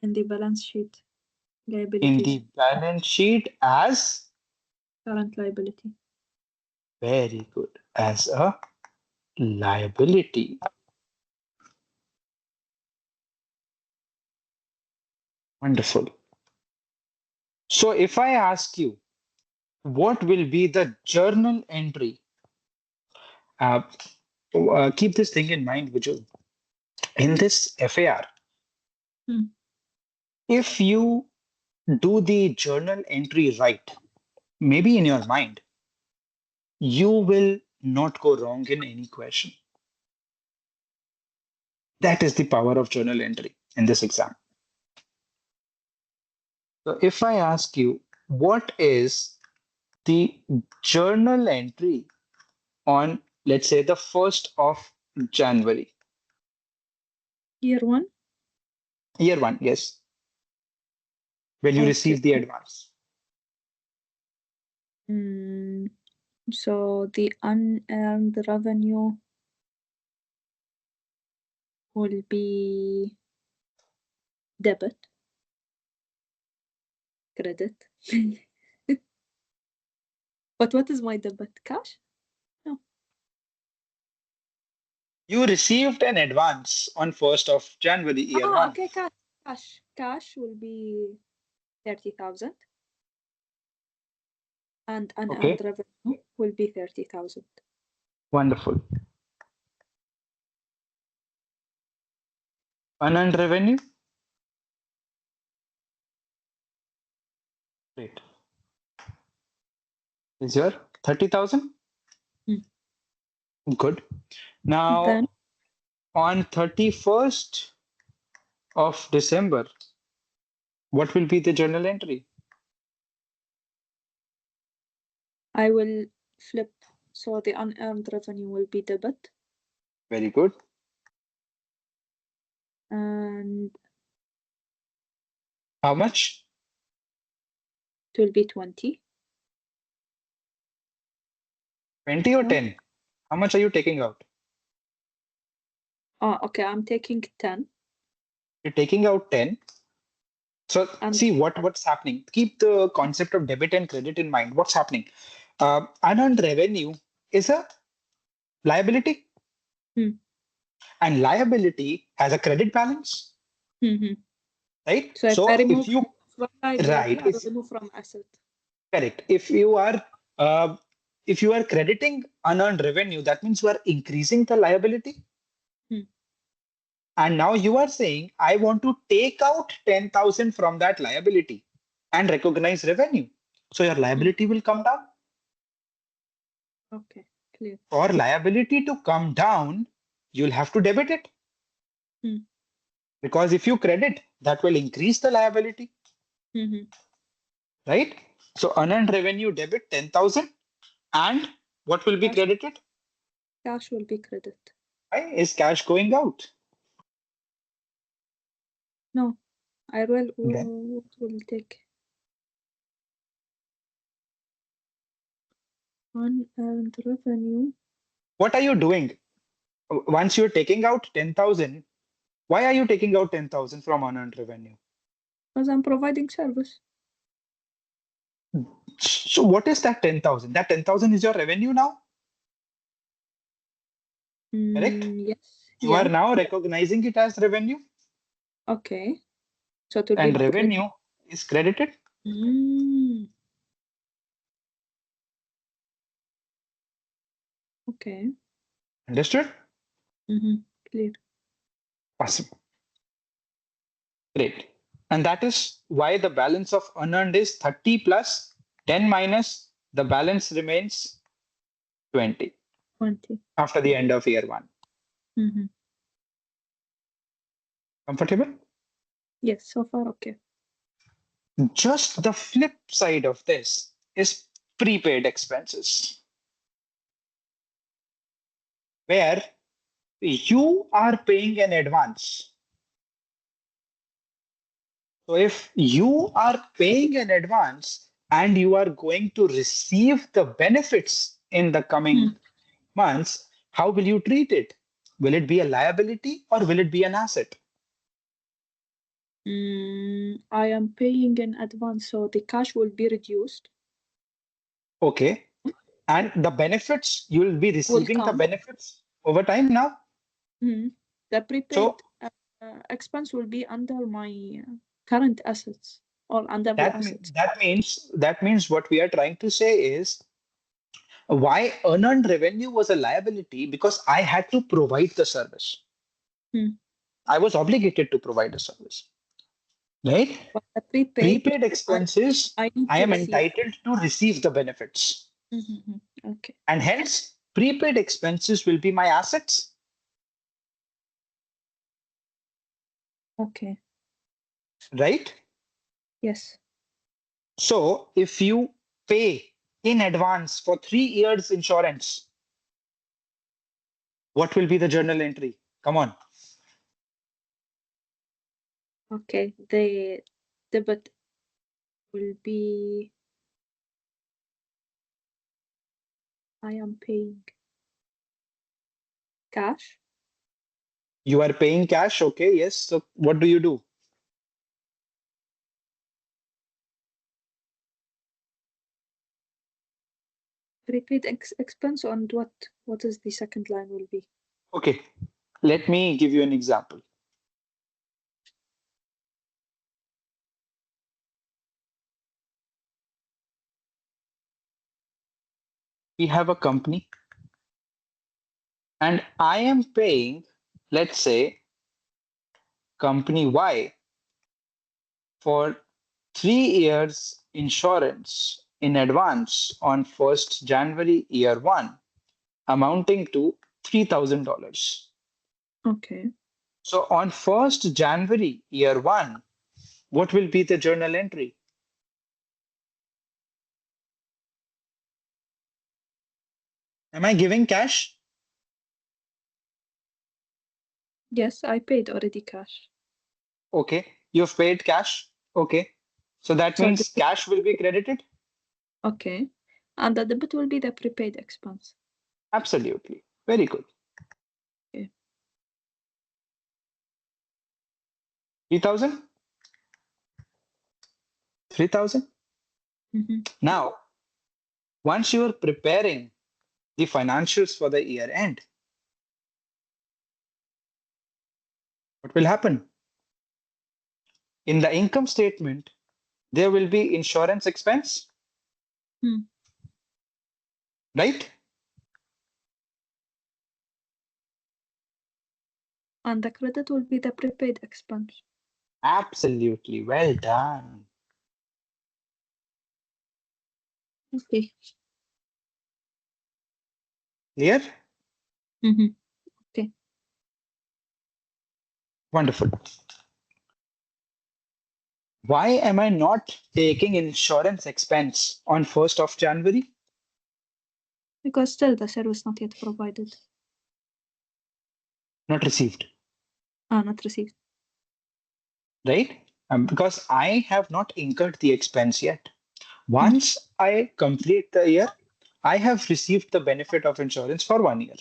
S2: In the balance sheet.
S1: In
S2: Liabilities.
S1: the balance sheet as?
S2: Current liability.
S1: Very good. As a liability. Wonderful. So if I ask you, what will be the journal entry? Keep this thing in mind, Vijay. In this FAR, if you do the journal entry right, maybe in your mind, you will not go wrong in any question. That is the power of journal entry in this exam. So if I ask you, what is the journal entry on, let's say, the 1st of January?
S2: Year 1?
S1: Year 1, yes. When you
S2: Okay.
S1: receive the advance.
S2: So the unearned revenue will be debit, credit. But what is my debit? Cash? No.
S1: You received an advance on 1st of January, year 1.
S2: Okay, cash. Cash will be 30,000. And unearned revenue will be 30,000.
S1: Wonderful. Unearned revenue? Great. Is your 30,000? Good. Now,
S2: Then
S1: on 31st of December, what will be the journal entry?
S2: I will flip. So the unearned revenue will be debit.
S1: Very good.
S2: And
S1: How much?
S2: it will be 20.
S1: 20 or 10? How much are you taking out?
S2: Okay, I'm taking 10.
S1: You're taking out 10. So see what's happening. Keep the concept of debit and credit in mind. What's happening? Unearned revenue is a liability. And liability has a credit balance. Right?
S2: So if I remove Liability
S1: Right.
S2: I remove from asset.
S1: Correct. If you are crediting unearned revenue, that means you are increasing the liability.
S2: Hmm.
S1: And now you are saying, I want to take out 10,000 from that liability and recognize revenue. So your liability will come down.
S2: Okay, clear.
S1: For liability to come down, you'll have to debit it.
S2: Hmm.
S1: Because if you credit, that will increase the liability,
S2: Mm-hmm.
S1: right? So unearned revenue debit 10,000 and what will be
S2: Cash,
S1: credited?
S2: cash will be credit.
S1: Why is cash going out?
S2: No, I will.
S1: Then
S2: What will take unearned revenue?
S1: what are you doing? Once you're taking out 10,000, why are you taking out 10,000 from unearned revenue?
S2: Because I'm providing service.
S1: So what is that 10,000? That 10,000 is your revenue now, correct?
S2: Yes.
S1: You are
S2: Yeah.
S1: now recognizing it as revenue
S2: Okay. So it will be
S1: and
S2: my credit.
S1: revenue is credited.
S2: Mm. Okay.
S1: Understood?
S2: Mm-hmm. Clear.
S1: Awesome. Great. And that is why the balance of unearned is 30 plus 10 minus the balance remains 20
S2: 20.
S1: after the end of year one.
S2: Mm-hmm.
S1: Comfortable?
S2: Yes, so far okay.
S1: Just the flip side of this is prepaid expenses, where you are paying an advance. So if you are paying an advance and you are going to receive the benefits in the
S2: Hmm.
S1: coming months, how will you treat it? Will it be a liability or will it be an asset?
S2: I am paying in advance, so the cash will be reduced.
S1: Okay. And the benefits, you will be
S2: Will
S1: receiving the
S2: come.
S1: benefits over time now.
S2: The prepaid
S1: So
S2: expense will be under my current assets or under the
S1: that,
S2: assets.
S1: that means what we are trying to say is why unearned revenue was a liability because I had to provide the service.
S2: Hmm.
S1: I was obligated to provide a service, right?
S2: But the prepaid,
S1: Prepaid
S2: I
S1: expenses,
S2: I need
S1: I
S2: to
S1: am
S2: receive.
S1: entitled to receive the benefits.
S2: Mm-hmm. Okay.
S1: And hence, prepaid expenses will be my assets,
S2: Okay.
S1: right?
S2: Yes.
S1: So if you pay in advance for 3 years insurance, what will be the journal entry? Come on.
S2: Okay. The debit will be I am paying cash.
S1: You are paying cash, okay? Yes. So what do you do?
S2: Prepaid expense on what? What is the second line will be?
S1: Okay. Let me give you an example. We have a company and I am paying, let's say, company Y for 3 years insurance in advance on 1st January year one, amounting to $3,000.
S2: Okay.
S1: So on 1st January year one, what will be the journal entry? Am I giving cash?
S2: Yes, I paid already cash.
S1: Okay. You've paid cash. Okay. So that
S2: So
S1: means cash will be credited?
S2: okay. And the debit will be the prepaid expense.
S1: Absolutely. Very good.
S2: Okay.
S1: 3,000? 3,000?
S2: Mm-hmm.
S1: Now, once you are preparing the financials for the year end, what will happen? In the income statement, there will be insurance expense, right?
S2: And the credit will be the prepaid expense.
S1: Absolutely. Well done.
S2: Okay.
S1: Clear?
S2: Mm-hmm. Okay.
S1: Wonderful. Why am I not taking insurance expense on 1st of January?
S2: Because still the service not yet provided.
S1: Not received,
S2: Not received.
S1: right? Because I have not incurred the expense yet. Once I complete the year, I have received the benefit of insurance for 1 year,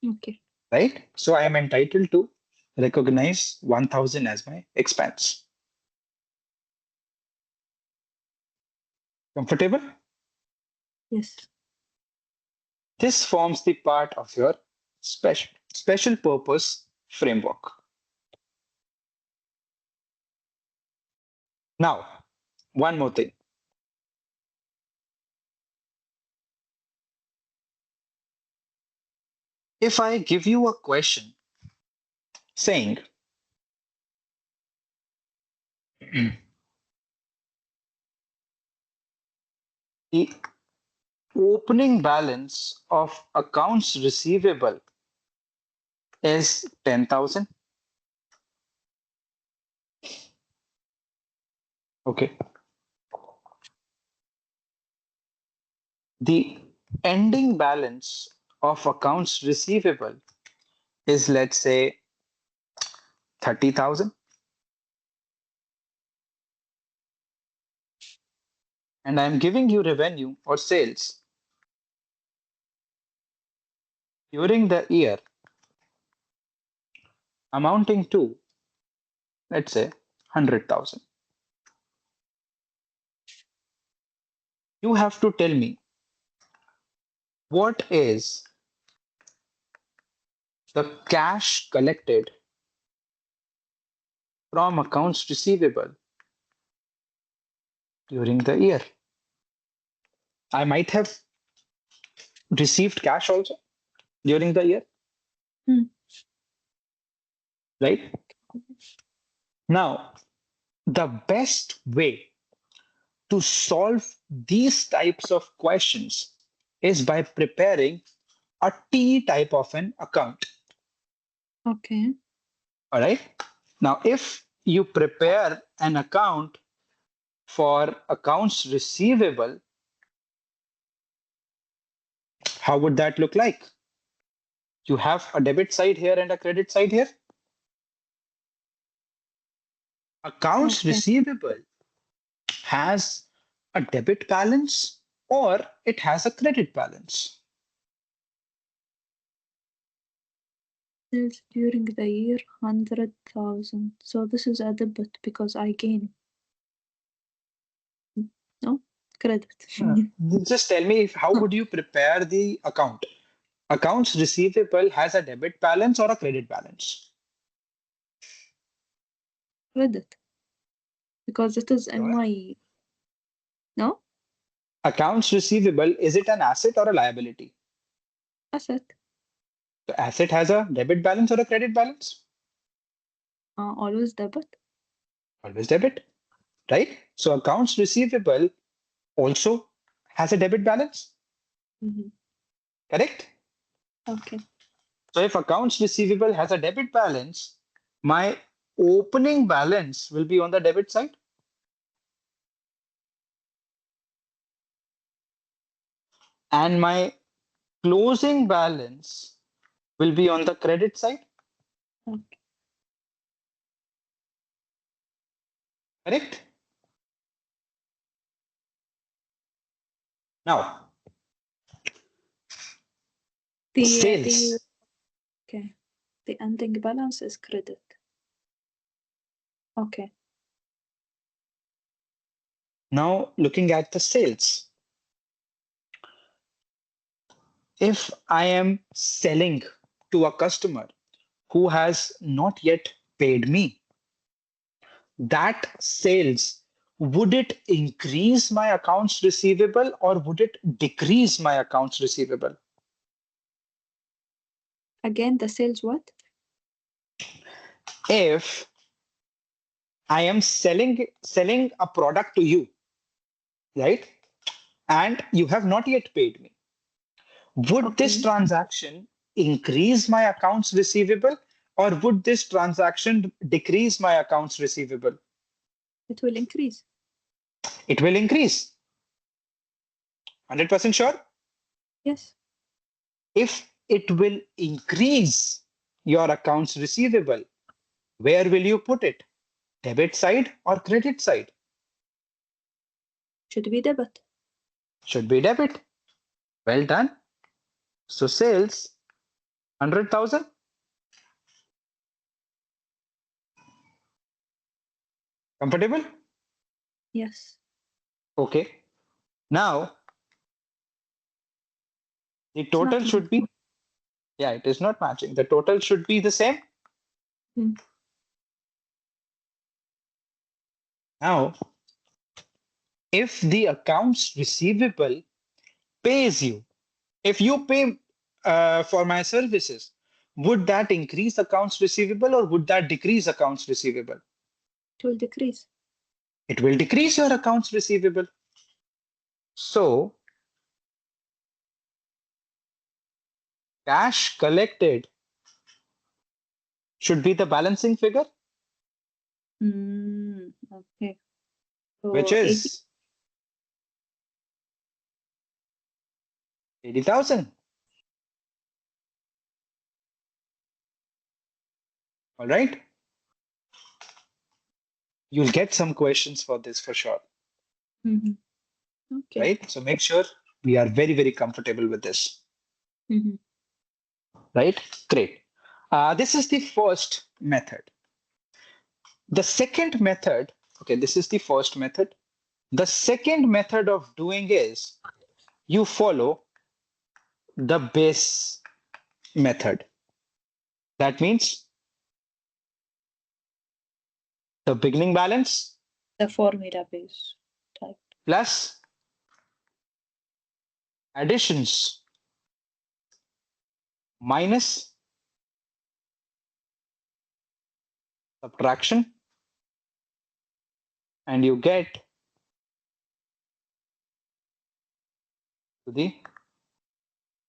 S2: Okay.
S1: right? So I am entitled to recognize 1000 as my expense. Comfortable?
S2: Yes.
S1: This forms the part of your special purpose framework. Now, one more thing. If I give you a question saying, the opening balance of accounts receivable is 10,000. Okay. The ending balance of accounts receivable is, let's say, 30,000. And I'm giving you revenue or sales during the year amounting to, let's say, 100,000. You have to tell me what is the cash collected from accounts receivable during the year. I might have received cash also during the year, right? Now, the best way to solve these types of questions is by preparing a T type of an account.
S2: Okay.
S1: All right. Now, if you prepare an account for accounts receivable, how would that look like? You have a debit side here and a credit side here. Accounts
S2: Okay.
S1: receivable has a debit balance or it has a credit balance.
S2: Sales during the year 100,000. So this is a debit because I gain. No? Credit.
S1: Just tell me how would you prepare the account? Accounts receivable has a debit balance or a credit balance?
S2: Credit. Because it is in
S1: Sure.
S2: my. No?
S1: Accounts receivable, is it an asset or a liability?
S2: Asset.
S1: The asset has a debit balance or a credit balance?
S2: Always debit.
S1: Always debit, right? So accounts receivable also has a debit balance, correct?
S2: Okay.
S1: So if accounts receivable has a debit balance, my opening balance will be on the debit side and my closing balance will be on the credit side,
S2: Okay.
S1: correct? Now,
S2: The
S1: sales.
S2: okay. The ending balance is credit. Okay.
S1: Now, looking at the sales. If I am selling to a customer who has not yet paid me, that sales would it increase my accounts receivable or would it decrease my accounts receivable?
S2: Again, the sales what?
S1: If I am selling a product to you, right? And you have not yet paid me. Would this
S2: Okay.
S1: transaction increase my accounts receivable or would this transaction decrease my accounts receivable?
S2: It will increase.
S1: It will increase. 100% sure?
S2: Yes.
S1: If it will increase your accounts receivable, where will you put it? Debit side or credit side?
S2: Should be debit.
S1: Should be debit. Well done. So sales 100,000. Comfortable?
S2: Yes.
S1: Okay. Now the
S2: It's
S1: total
S2: not
S1: should be, yeah, it is not matching. The total should be the same.
S2: Hmm.
S1: Now, if the accounts receivable pays you, if you pay for my services, would that increase accounts receivable or would that decrease accounts receivable?
S2: It will decrease.
S1: It will decrease your accounts receivable. So, cash collected should be the balancing figure,
S2: Okay.
S1: which
S2: So 80.
S1: is 80,000. All right. You'll get some questions for this for sure.
S2: Mm-hmm. Okay.
S1: Right. So make sure we are very, very comfortable with this.
S2: Mm-hmm.
S1: Right. Great. This is the first method. The second method, okay, this is the first method. The second method of doing is you follow the base method. That means the beginning balance
S2: The formula base type.
S1: plus additions minus subtraction, and you get to the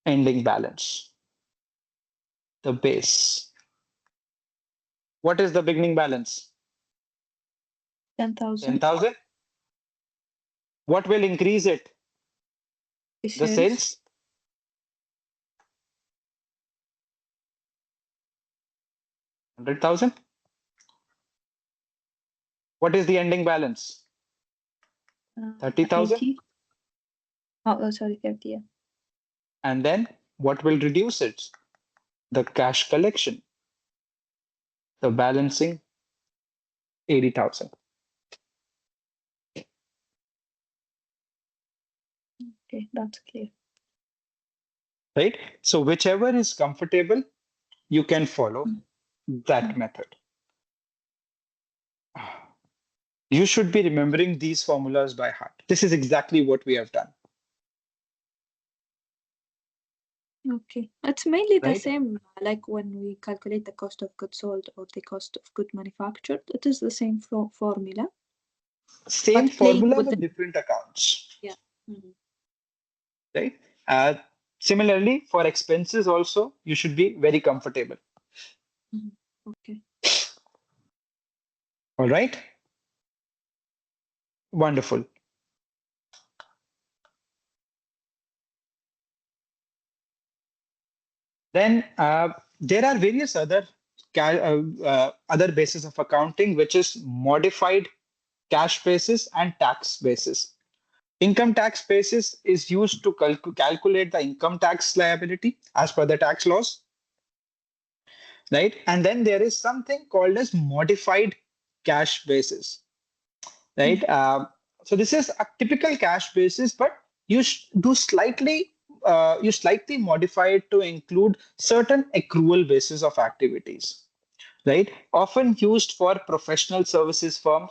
S1: ending balance, the base. What is the beginning balance?
S2: 10,000.
S1: 10,000. What will increase it?
S2: The
S1: The
S2: sales.
S1: sales. 100,000. What is the ending balance? 30,000.
S2: 80. Oh, sorry, 30. Yeah.
S1: And then what will reduce it? The cash collection, the balancing 80,000.
S2: Okay, that's clear.
S1: Right? So whichever is comfortable, you can follow that
S2: Mm.
S1: method. You should be remembering these formulas by heart. This is exactly what we have done.
S2: Okay, it's mainly the
S1: Right?
S2: same, like when we calculate the cost of goods sold or the cost of good manufactured, it is the same formula,
S1: Same
S2: but playing
S1: formula
S2: with
S1: with
S2: the,
S1: different accounts.
S2: yeah. Mhm.
S1: Right? Similarly, for expenses also, you should be very comfortable.
S2: Mhm. Okay.
S1: All right? Wonderful. Then there are various other bases of accounting, which is modified cash basis and tax basis. Income tax basis is used to calculate the income tax liability as per the tax laws, right? And then there is something called as modified cash basis, right?
S2: Mm.
S1: So this is a typical cash basis, but you slightly modify it to include certain accrual basis of activities, right? Often used for professional services firms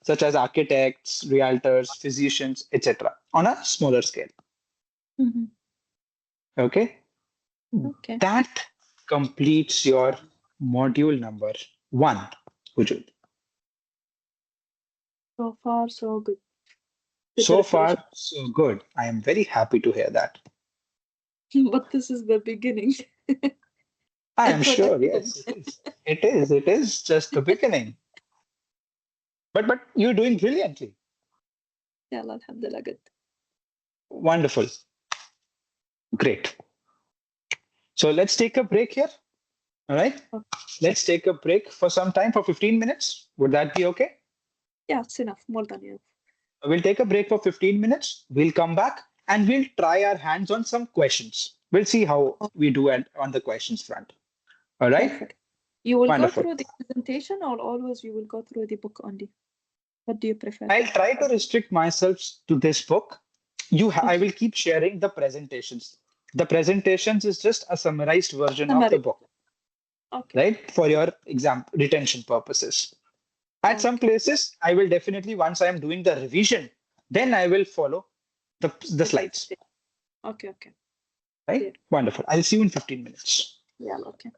S1: such as architects, realtors, physicians, etc., on a smaller scale.
S2: Mm-hmm.
S1: Okay.
S2: Okay.
S1: That completes your module number 1, Hujul.
S2: So far, so good. Good
S1: So
S2: reflection.
S1: far, so good. I am very happy to hear that.
S2: But this is the beginning.
S1: I am sure,
S2: Introduction.
S1: yes, it is. It is. It is just the beginning. But you're doing brilliantly.
S2: Yalla, alhamdulillah, good.
S1: Wonderful. Great. So let's take a break here. All right.
S2: Okay.
S1: Let's take a break for some time for 15 minutes. Would that be okay?
S2: Yeah, it's enough, more than enough.
S1: We'll take a break for 15 minutes. We'll come back and we'll try our hands on some questions. We'll see how we do on the questions front. All right.
S2: Perfect. You will go
S1: Wonderful.
S2: through the presentation, or always you will go through the book only? What do you prefer?
S1: I'll try to restrict myself to this book. I will keep sharing the presentations. The presentations is just a summarized version of the
S2: Summary.
S1: book,
S2: Okay.
S1: right? For your exam retention purposes. At some
S2: Okay.
S1: places, I will definitely, once I am doing the revision, then I will follow the slides,
S2: Okay, okay.
S1: right?
S2: Clear.
S1: Wonderful. I'll see you in 15 minutes.
S2: Yeah, okay.